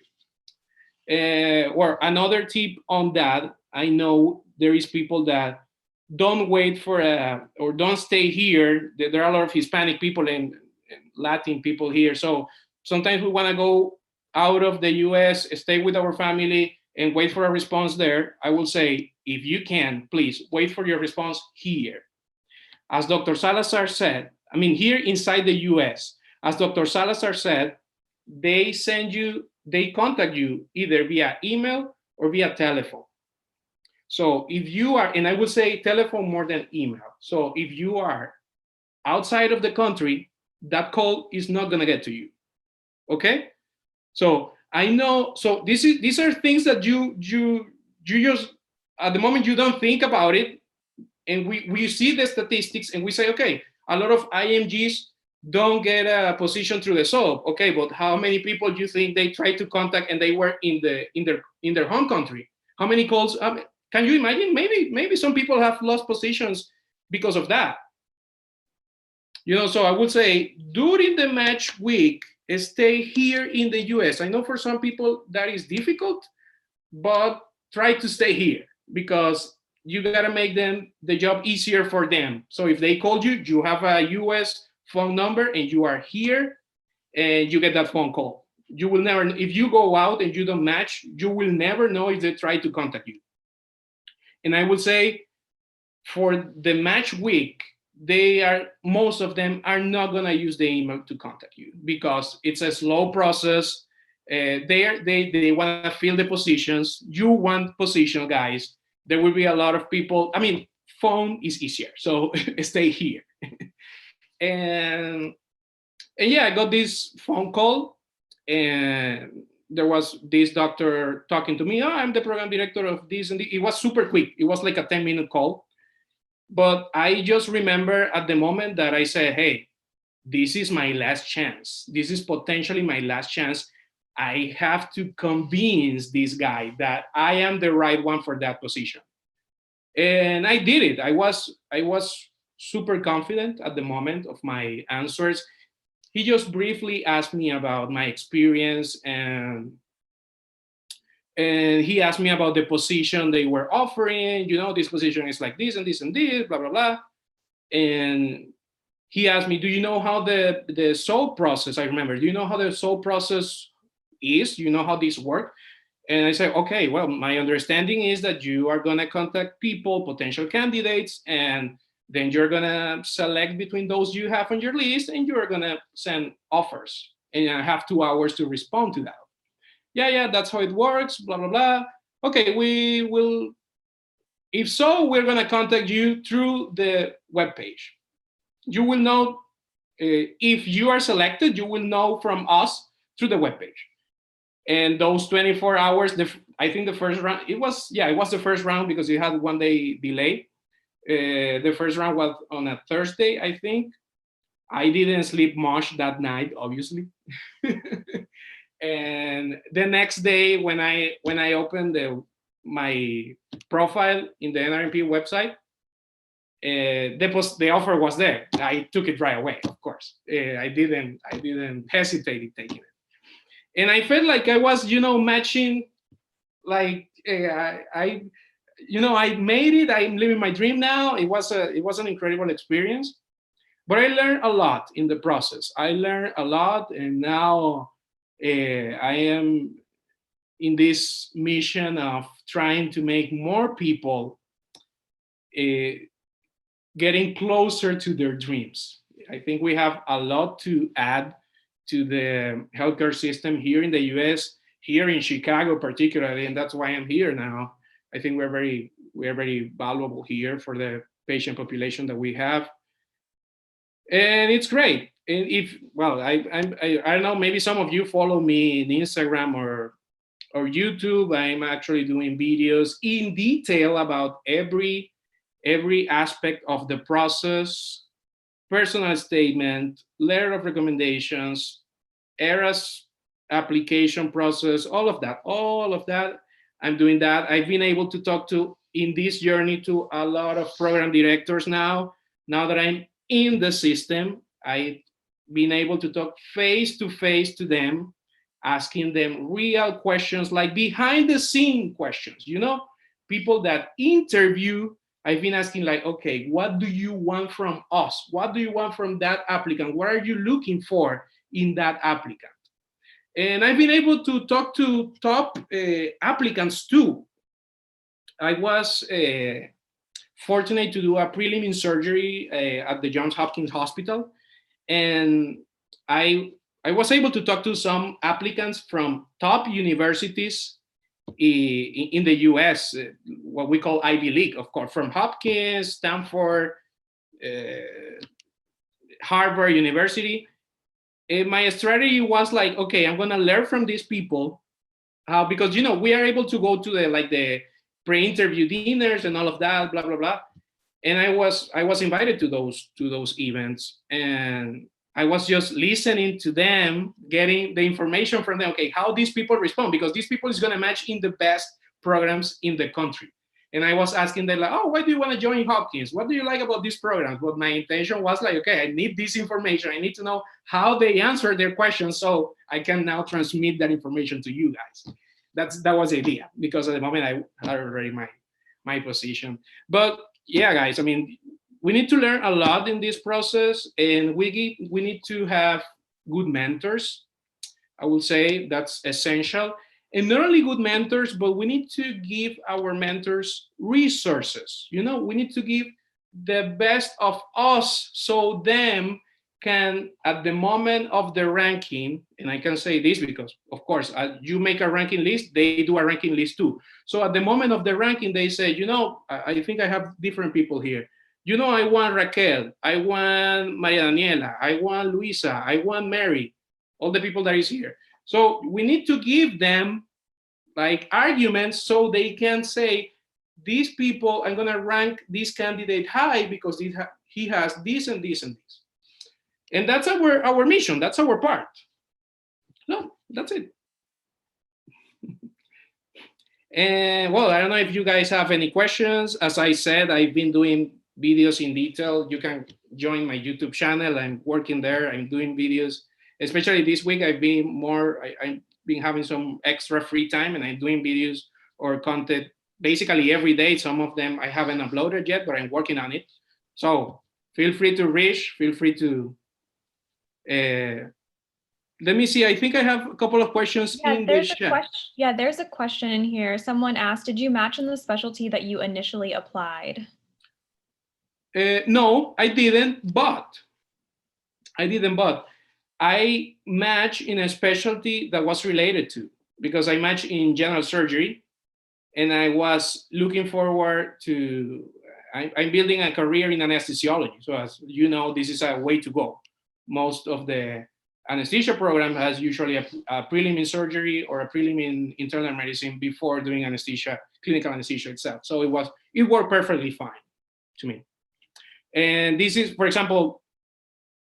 Speaker 7: Or another tip on that, I know there is people that don't wait for or don't stay here. There are a lot of Hispanic people and Latin people here. So sometimes we want to go out of the US, stay with our family and wait for a response there. I will say, if you can, please wait for your response here. As Dr. Salazar said, here inside the US, as Dr. Salazar said, they contact you either via email or via telephone. So if you are, and I would say telephone more than email. So if you are outside of the country, that call is not gonna get to you, okay? So I know, so these are things that you just, at the moment you don't think about it, and we see the statistics and we say, okay, a lot of IMGs don't get a position through the SOAP, okay, but how many people do you think they try to contact and they were in their home country? How many calls? Can you imagine? Maybe some people have lost positions because of that. So I would say during the match week, stay here in the US. I know for some people that is difficult, but try to stay here because you gotta make the job easier for them. So if they called you, you have a US phone number and you are here and you get that phone call. You will never, if you go out and you don't match, you will never know if they try to contact you. And I would say for the match week, most of them are not gonna use the email to contact you because it's a slow process. They want to fill the positions. You want position, guys. There will be a lot of people. I mean, phone is easier, so stay here. and yeah, I got this phone call, and there was this doctor talking to me. Oh, I'm the program director of this and this. It was super quick. It was like a 10-minute call. But I just remember at the moment that I said, hey, this is my last chance. This is potentially my last chance. I have to convince this guy that I am the right one for that position. And I did it. I was super confident at the moment of my answers. He just briefly asked me about my experience, and he asked me about the position they were offering. You know, this position is like this and this and this, blah, blah, blah. And he asked me, do you know how the SOAP process, I remember, do you know how the SOAP process is? Do you know how this works? And I said, okay, well, my understanding is that you are gonna contact people, potential candidates, and then you're gonna select between those you have on your list, and you're gonna send offers. And I have 2 hours to respond to that. Yeah, that's how it works, blah, blah, blah. Okay, we will, if so, we're gonna contact you through the webpage. You will know, if you are selected, you will know from us through the webpage. And those 24 hours, I think the first round, it was the first round because it had 1 day delay. The first round was on a Thursday, I think. I didn't sleep much that night, obviously. And the next day, when I opened my profile in the Nrmp website, the offer was there. I took it right away, of course. I didn't hesitate in taking it. And I felt like I was, matching, like I made it. I'm living my dream now. It was an incredible experience, but I learned a lot in the process. I learned a lot, and now I am in this mission of trying to make more people getting closer to their dreams. I think we have a lot to add to the healthcare system here in the US, here in Chicago particularly, and that's why I'm here now. I think we're very valuable here for the patient population that we have, and it's great. And I don't know, maybe some of you follow me in Instagram or YouTube. I'm actually doing videos in detail about every aspect of the process. Personal statement, letter of recommendations, ERAS application process, all of that. I'm doing that. I've been able to talk to, in this journey, to a lot of program directors now. Now that I'm in the system, I've been able to talk face to face to them, asking them real questions, like behind the scene questions, people that interview. I've been asking, like, okay, what do you want from us? What do you want from that applicant? What are you looking for in that applicant? And I've been able to talk to top applicants too. I was fortunate to do a prelim in surgery at the Johns Hopkins Hospital. And I was able to talk to some applicants from top universities in the US, what we call Ivy League, of course, from Hopkins, Stanford, Harvard University. And my strategy was like, okay, I'm gonna learn from these people, because we are able to go to the pre-interview dinners and all of that, blah blah blah. And I was invited to those events, and I was just listening to them, getting the information from them. Okay, how these people respond, because these people is gonna match in the best programs in the country. And I was asking them, like, oh, why do you want to join Hopkins? What do you like about these programs? But my intention was like, okay, I need this information. I need to know how they answer their questions, so I can now transmit that information to you guys. That was the idea, because at the moment I had already my position. But yeah, guys, I mean, we need to learn a lot in this process, and we need to have good mentors. I will say that's essential. And not only good mentors, but we need to give our mentors resources. We need to give the best of us, so them can, at the moment of the ranking, and I can say this because, of course, you make a ranking list, they do a ranking list too. So at the moment of the ranking, they say, you know, I think I have different people here. You know, I want Raquel, I want Maria Daniela, I want Luisa, I want Mary, all the people that is here. So we need to give them like arguments so they can say, these people, I'm gonna rank this candidate high because he has this and this and this. And that's our mission, that's our part. No, that's it. And well, I don't know if you guys have any questions. As I said, I've been doing videos in detail. You can join my YouTube channel. I'm working there, I'm doing videos. Especially this week, I've been having some extra free time and I'm doing videos or content basically every day. Some of them I haven't uploaded yet, but I'm working on it. So feel free to reach, feel free to, let me see, I think I have a couple of questions in the chat.
Speaker 1: Yeah, there's a question in here. Someone asked, did you match in the specialty that you initially applied?
Speaker 7: No, I didn't, but I matched in a specialty that was related to, because I matched in general surgery and I was looking forward to, I'm building a career in anesthesiology. So as you know, this is a way to go. Most of the anesthesia program has usually a prelim in surgery or a prelim in internal medicine before doing anesthesia, clinical anesthesia itself. So it worked perfectly fine to me. And this is, for example,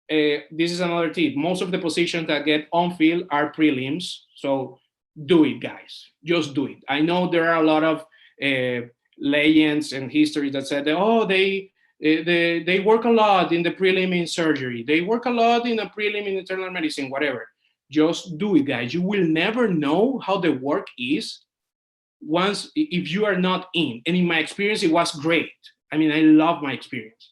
Speaker 7: this is another tip. Most of the positions that get on field are prelims. So do it, guys. Just do it. I know there are a lot of legends and history that said, oh, they work a lot in the prelim in surgery. They work a lot in a prelim in internal medicine, whatever. Just do it, guys. You will never know how the work is if you are not in. And in my experience, it was great. I mean, I love my experience.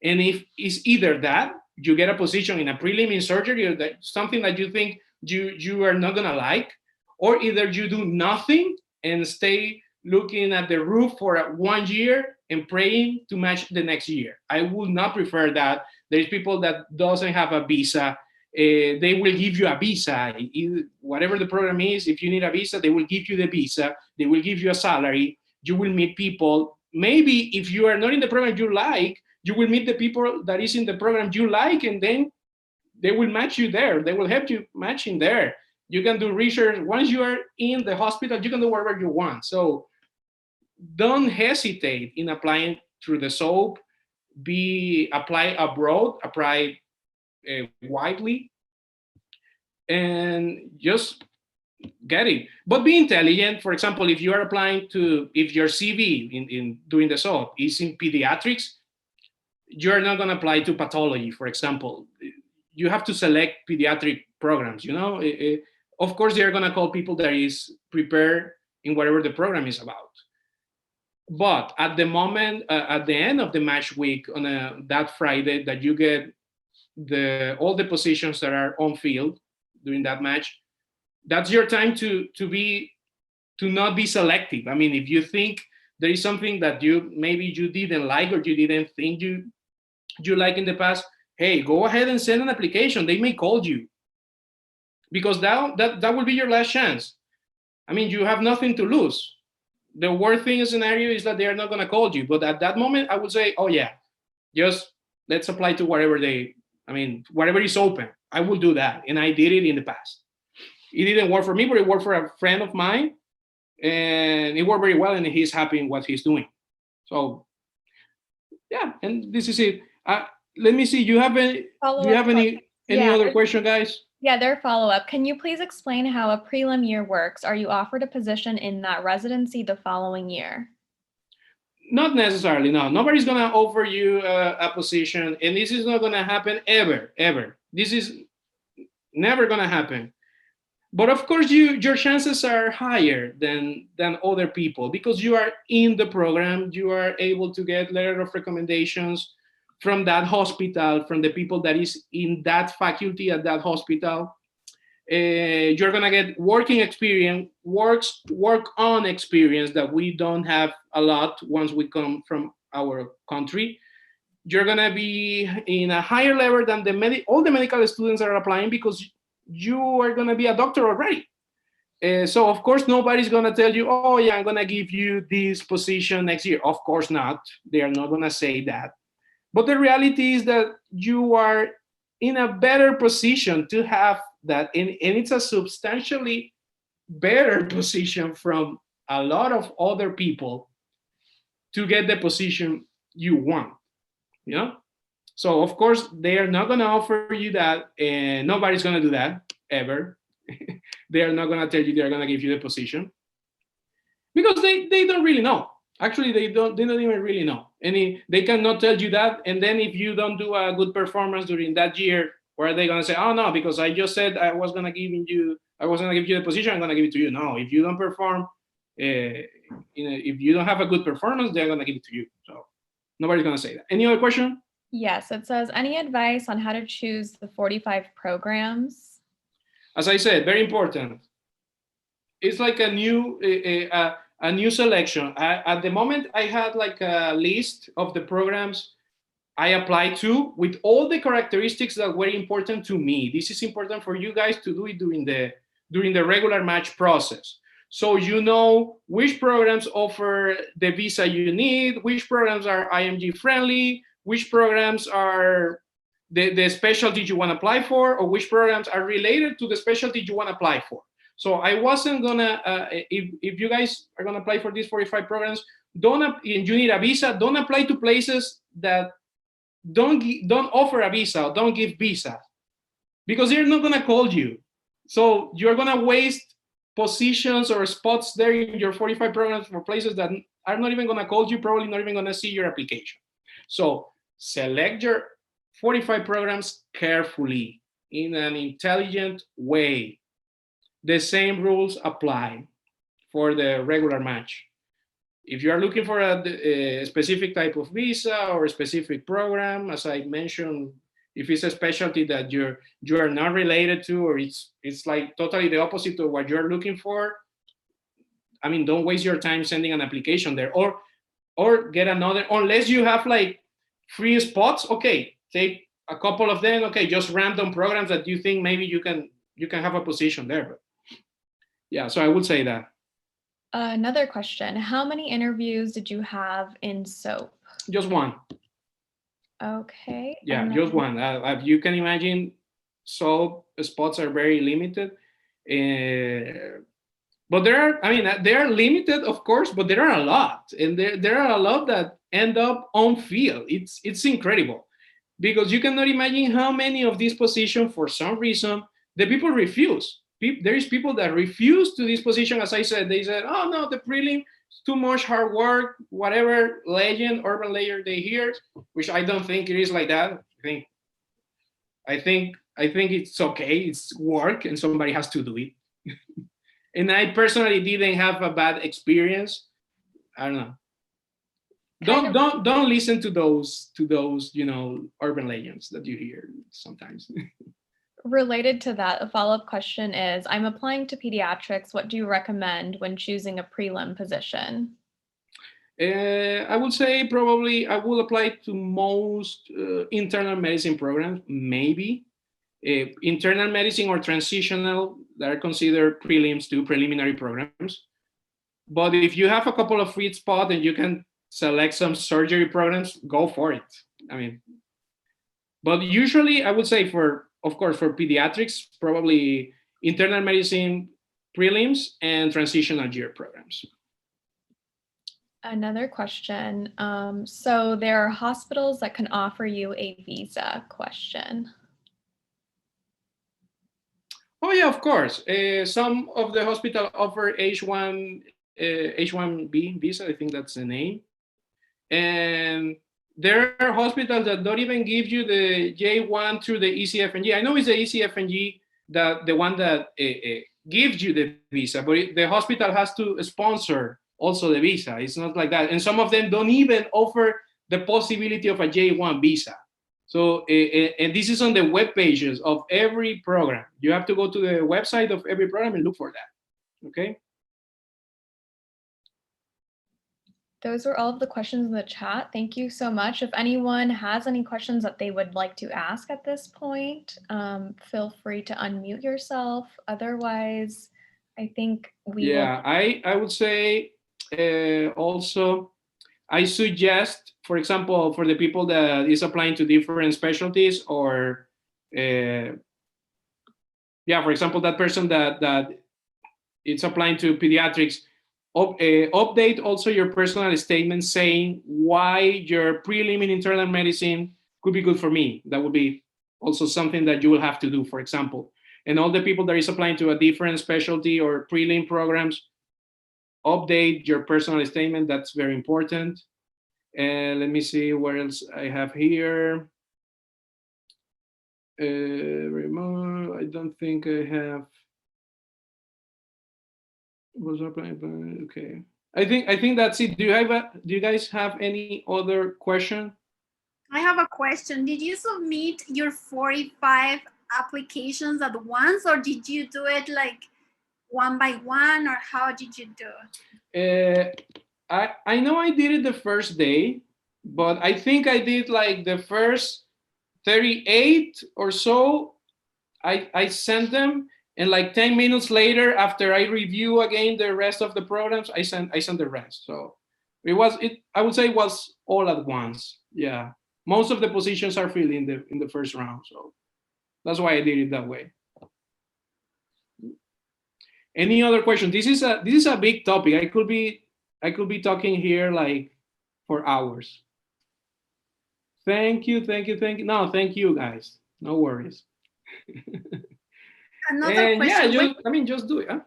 Speaker 7: And if it's either that, you get a position in a prelim in surgery or something that you think you are not gonna like, or either you do nothing and stay looking at the roof for 1 year and praying to match the next year. I would not prefer that. There's people that doesn't have a visa. They will give you a visa. Whatever the program is, if you need a visa, they will give you the visa. They will give you a salary. You will meet people. Maybe if you are not in the program you like, you will meet the people that is in the program you like, and then they will match you there. They will help you match in there. You can do research. Once you are in the hospital, you can do whatever you want. So don't hesitate in applying through the SOAP. Apply abroad, apply widely, and just get it. But be intelligent. For example, if you are applying if your CV in doing the SOAP is in pediatrics, you're not going to apply to pathology, for example. You have to select pediatric programs, you know. Of course, they're going to call people that is prepared in whatever the program is about. But at the moment, at the end of the match week on that Friday, that you get all the positions that are on field during that match, that's your time to not be selective. I mean, if you think there is something that maybe you didn't like or you didn't think you like in the past, hey, go ahead and send an application. They may call you, because that will be your last chance. I mean, you have nothing to lose. The worst thing scenario is that they are not going to call you. But at that moment, I would say, oh yeah, just let's apply to whatever whatever is open. I will do that. And I did it in the past. It didn't work for me, but it worked for a friend of mine. And it worked very well, and he's happy in what he's doing. So yeah, and this is it. Let me see, do you have any other question, guys?
Speaker 1: Yeah, their follow-up. Can you please explain how a prelim year works? Are you offered a position in that residency the following year?
Speaker 7: Not necessarily, no. Nobody's going to offer you a position, and this is not going to happen ever. This is never going to happen. But of course, your chances are higher than other people, because you are in the program. You are able to get letter of recommendations from that hospital, from the people that is in that faculty at that hospital. You're gonna get working experience, work on experience that we don't have a lot once we come from our country. you're gonna be in a higher level than all the medical students that are applying because you are gonna be a doctor already. So of course, nobody's gonna tell you, oh yeah, I'm gonna give you this position next year. Of course not, they are not gonna say that. But the reality is that you are in a better position to have that, and it's a substantially better position from a lot of other people to get the position you want, you know? So of course, they are not gonna offer you that, and nobody's gonna do that, ever. They are not gonna tell you they're gonna give you the position because they don't really know. Actually, they don't even really know. And they cannot tell you that, and then if you don't do a good performance during that year, where are they gonna say, oh no, because I just said I was gonna give you the position, I'm gonna give it to you. No, if you don't perform, if you don't have a good performance, they're gonna give it to you. So nobody's gonna say that. Any other question?
Speaker 1: Yes, it says, any advice on how to choose the 45 programs?
Speaker 7: As I said, very important. It's like a new selection. At the moment, I had like a list of the programs I applied to with all the characteristics that were important to me. This is important for you guys to do it during the regular match process. So you know which programs offer the visa you need, which programs are IMG friendly, which programs are the specialty you want to apply for, or which programs are related to the specialty you want to apply for. So I wasn't gonna, if you guys are gonna apply for these 45 programs, and you need a visa, don't apply to places that don't offer a visa, or don't give visa, because they're not gonna call you. So you're gonna waste positions or spots there in your 45 programs for places that are not even gonna call you, probably not even gonna see your application. So select your 45 programs carefully in an intelligent way. The same rules apply for the regular match. If you are looking for a specific type of visa or a specific program, as I mentioned, if it's a specialty that you are not related to, or it's like totally the opposite of what you're looking for, I mean, don't waste your time sending an application there, or get another, unless you have like free spots. Okay, take a couple of them. Okay, just random programs that you think maybe you can have a position there. But yeah, so I would say that.
Speaker 1: Another question, how many interviews did you have in SOAP?
Speaker 7: Just one.
Speaker 1: Okay.
Speaker 7: Yeah, just one. You can imagine, SOAP spots are very limited. But they are limited, of course, but there are a lot. And there are a lot that end up on field. It's incredible. Because you cannot imagine how many of these positions, for some reason, the people refuse. There is people that refuse to this position. As I said, they said, oh no, the prelim is too much hard work, whatever urban layer they hear, which I don't think it is like that. I think it's okay, it's work and somebody has to do it. And I personally didn't have a bad experience. I don't know. Don't listen to those, urban legends that you hear sometimes.
Speaker 1: Related to that, a follow-up question is, I'm applying to pediatrics. What do you recommend when choosing a prelim position?
Speaker 7: I would say probably I will apply to most internal medicine programs, maybe. Internal medicine or transitional, that are considered prelims to preliminary programs. But if you have a couple of free spots and you can select some surgery programs, go for it. I mean, but usually I would say of course, for pediatrics, probably internal medicine prelims and transitional year programs.
Speaker 1: Another question. So there are hospitals that can offer you a visa question.
Speaker 7: Oh yeah, of course. Some of the hospitals offer H1B visa, I think that's the name. And there are hospitals that don't even give you the J1 through the ECFNG. I know it's the ECFNG, the one that gives you the visa, but the hospital has to sponsor also the visa. It's not like that. And some of them don't even offer the possibility of a J1 visa. So, and this is on the web pages of every program. You have to go to the website of every program and look for that, okay?
Speaker 1: Those were all of the questions in the chat. Thank you so much. If anyone has any questions that they would like to ask at this point, feel free to unmute yourself. Otherwise, I think we
Speaker 7: Yeah, I would say also, I suggest, for example, for the people that is applying to different specialties, or yeah, for example, that person that it's applying to pediatrics, update also your personal statement saying why your prelim in internal medicine could be good for me. That would be also something that you will have to do, for example. And all the people that is applying to a different specialty or prelim programs, update your personal statement. That's very important. And let me see what else I have here. I don't think I have. Was applying? Okay. I think that's it. Do you guys have any other question?
Speaker 4: I have a question. Did you submit your 45 applications at once, or did you do it like one by one, or how did you do it?
Speaker 7: I know I did it the first day, but I think I did like the first 38 or so. I sent them, and like 10 minutes later, after I review again the rest of the programs, I sent the rest. So I would say it was all at once. Yeah, most of the positions are filled in the first round, so that's why I did it that way. Any other question? This is a big topic. I could be talking here like for hours. Thank you. No, thank you guys. No worries.
Speaker 4: Another question.
Speaker 7: Yeah, just do it. Huh?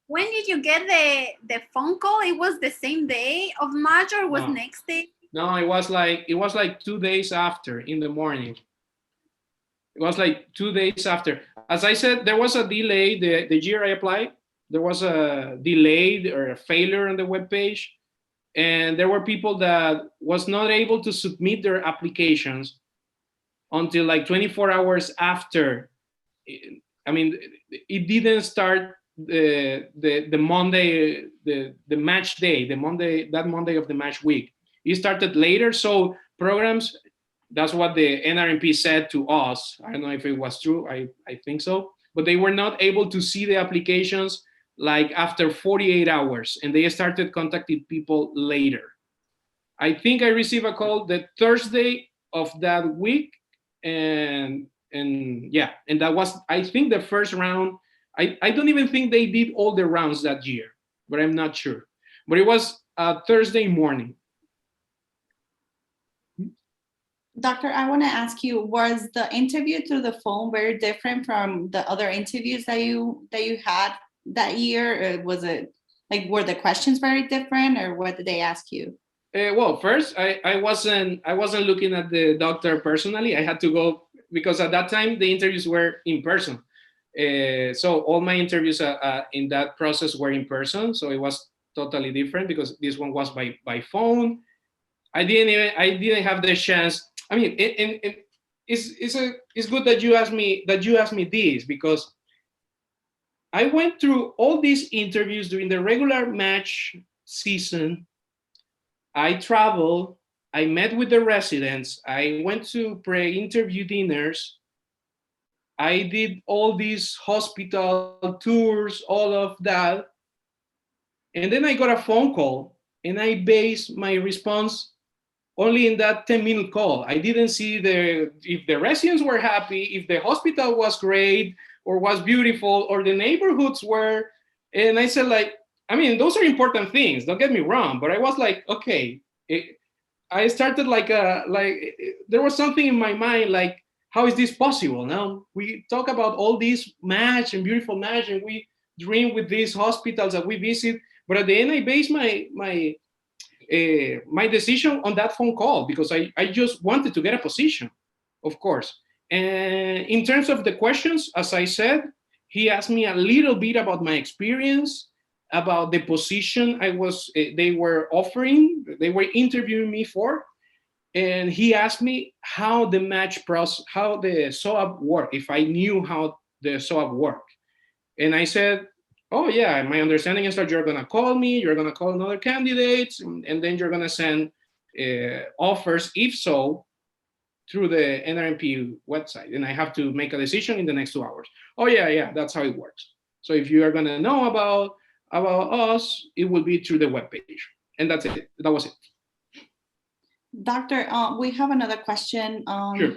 Speaker 4: When did you get the phone call? It was the same day of March, or was next day?
Speaker 7: No, it was like 2 days after, in the morning. It was like 2 days after. As I said, there was a delay. The year I applied, there was a delay or a failure on the webpage. And there were people that was not able to submit their applications until like 24 hours after. I mean, it didn't start the Monday, the match day, that Monday of the match week. It started later. So programs, that's what the Nrmp said to us. I don't know if it was true. I think so. But they were not able to see the applications like after 48 hours, and they started contacting people later. I think I received a call the Thursday of that week, and yeah, and that was, I think, the first round. I don't even think they did all the rounds that year, but I'm not sure. But it was Thursday morning.
Speaker 3: Doctor, I want to ask you, was the interview through the phone very different from the other interviews that you had that year? Or was it like, were the questions very different, or what did they ask you?
Speaker 7: Well, first, I wasn't looking at the doctor personally. I had to go, because at that time the interviews were in person. So all my interviews in that process were in person. So it was totally different, because this one was by phone. I didn't have the chance. I mean, it's good that you asked me this, because I went through all these interviews during the regular match season. I traveled, I met with the residents, I went to pre-interview dinners, I did all these hospital tours, all of that. And then I got a phone call, and I based my response only in that 10-minute call. I didn't see if the residents were happy, if the hospital was great, or was beautiful, or the neighborhoods were. And I said, like, I mean, those are important things, don't get me wrong, but I was like, okay. I started there was something in my mind, like, how is this possible? Now we talk about all these match and beautiful match, and we dream with these hospitals that we visit, but at the end I base my decision on that phone call, because I just wanted to get a position, of course. And in terms of the questions, as I said, he asked me a little bit about my experience, about the position they were offering, they were interviewing me for. And he asked me how the match process, how the SOAP worked, if I knew how the SOAP worked. And I said, Oh yeah, my understanding is that you're gonna call me, you're gonna call another candidates, and then you're gonna send offers, if so, through the Nrmp website, and I have to make a decision in the next 2 hours. Oh yeah, that's how it works. So if you are gonna know about us, it will be through the webpage, and that's it. That was it.
Speaker 3: Doctor, we have another question.
Speaker 7: Sure.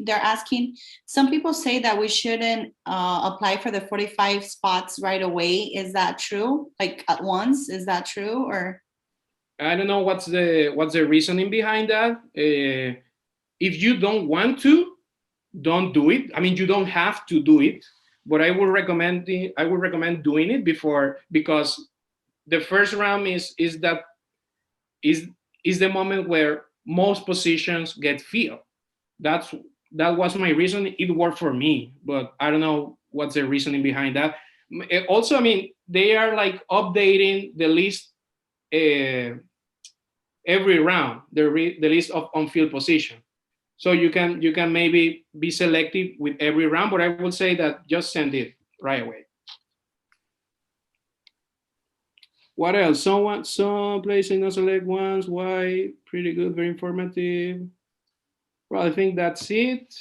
Speaker 3: They're asking, some people say that we shouldn't apply for the 45 spots right away. Is that true? Like at once? Is that true? Or
Speaker 7: I don't know what's the reasoning behind that. If you don't want to, don't do it. I mean, you don't have to do it, but I would recommend doing it before, because the first round is the moment where most positions get filled. That was my reason. It worked for me, but I don't know what's the reasoning behind that. Also, I mean, they are like updating the list every round, the list of unfilled position. So you can maybe be selective with every round, but I would say that just send it right away. What else? Some places not select ones. Why? Pretty good, very informative. Well, I think that's it.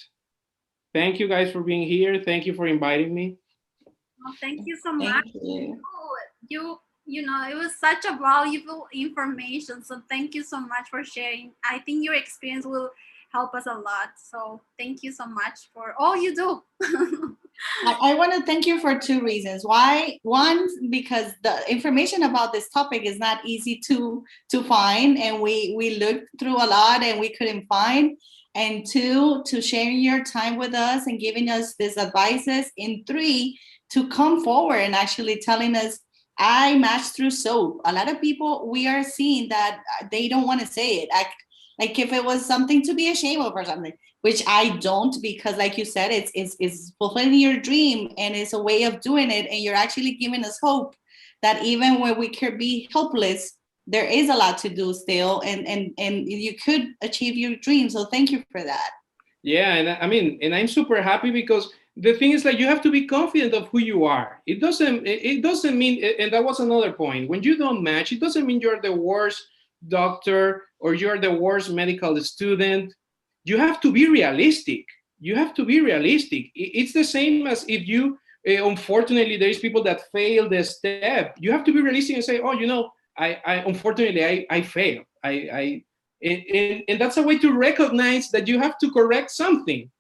Speaker 7: Thank you guys for being here. Thank you for inviting me.
Speaker 4: Well, thank you so much.
Speaker 3: you.
Speaker 4: You know, it was such a valuable information. So thank you so much for sharing. I think your experience will help us a lot. So thank you so much for all you do.
Speaker 3: I want to thank you for 2 reasons. Why? One, because the information about this topic is not easy to find, and we looked through a lot and we couldn't find. And 2, to sharing your time with us and giving us these advices. And 3, to come forward and actually telling us, I matched through SOAP. A lot of people, we are seeing that they don't want to say it. Like if it was something to be ashamed of or something, which I don't, because like you said, it's fulfilling your dream, and it's a way of doing it. And you're actually giving us hope that even when we could be helpless, there is a lot to do still, and you could achieve your dream. So thank you for that.
Speaker 7: Yeah, and I mean, and I'm super happy, because the thing is, like, you have to be confident of who you are. It doesn't mean, and that was another point, when you don't match, it doesn't mean you're the worst doctor or you're the worst medical student. You have to be realistic. It's the same as if you, unfortunately, there's people that fail the step. You have to be realistic and say, oh, you know, I unfortunately, I failed. And that's a way to recognize that you have to correct something.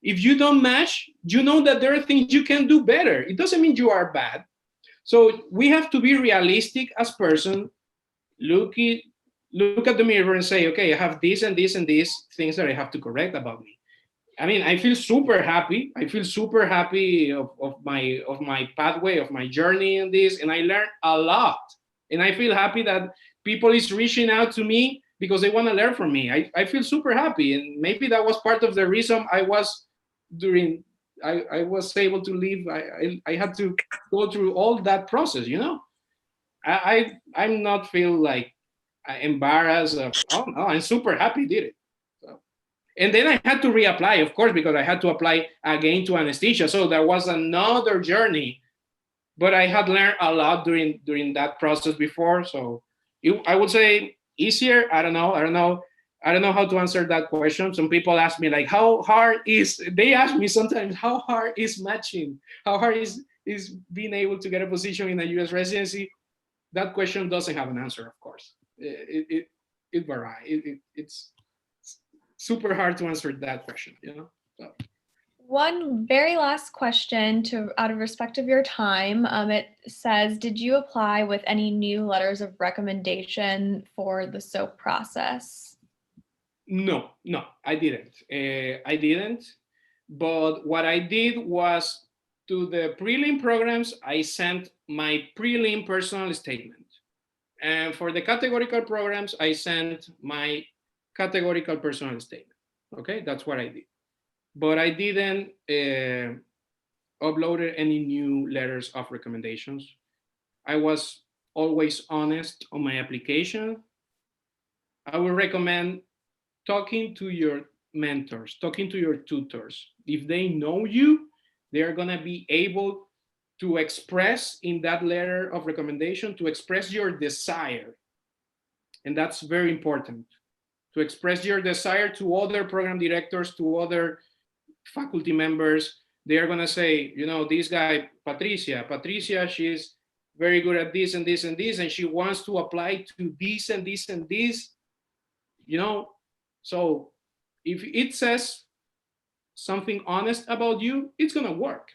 Speaker 7: If you don't match, you know that there are things you can do better. It doesn't mean you are bad. So we have to be realistic as person. Look at the mirror and say, okay, I have this and this and these things that I have to correct about me. I mean, I feel super happy. Of my pathway, of my journey in this, and I learned a lot. And I feel happy that people is reaching out to me because they want to learn from me. I feel super happy, and maybe that was part of the reason I was able to leave. I had to go through all that process, you know. I'm not feel like embarrassed. Oh no, I'm super happy did it. So, and then I had to reapply, of course, because I had to apply again to anesthesia. So there was another journey, but I had learned a lot during that process before. So I would say easier. I don't know how to answer that question. Some people ask me like, they ask me sometimes, how hard is matching? How hard is being able to get a position in a US residency? That question doesn't have an answer, of course. It varies. It's super hard to answer that question, you know? So.
Speaker 1: One very last question out of respect of your time. It says, did you apply with any new letters of recommendation for the SOAP process?
Speaker 7: No, I didn't. But what I did was, to the prelim programs, I sent my prelim personal statement. And for the categorical programs, I sent my categorical personal statement. Okay, that's what I did. But I didn't upload any new letters of recommendations. I was always honest on my application. I would recommend talking to your mentors, talking to your tutors. If they know you, they are gonna be able to express in that letter of recommendation, to express your desire. And that's very important, to express your desire to other program directors, to other faculty members. They're gonna say, you know, this guy, Patricia, she's very good at this and this and this, and she wants to apply to this and this and this, you know. So if it says something honest about you, it's gonna work.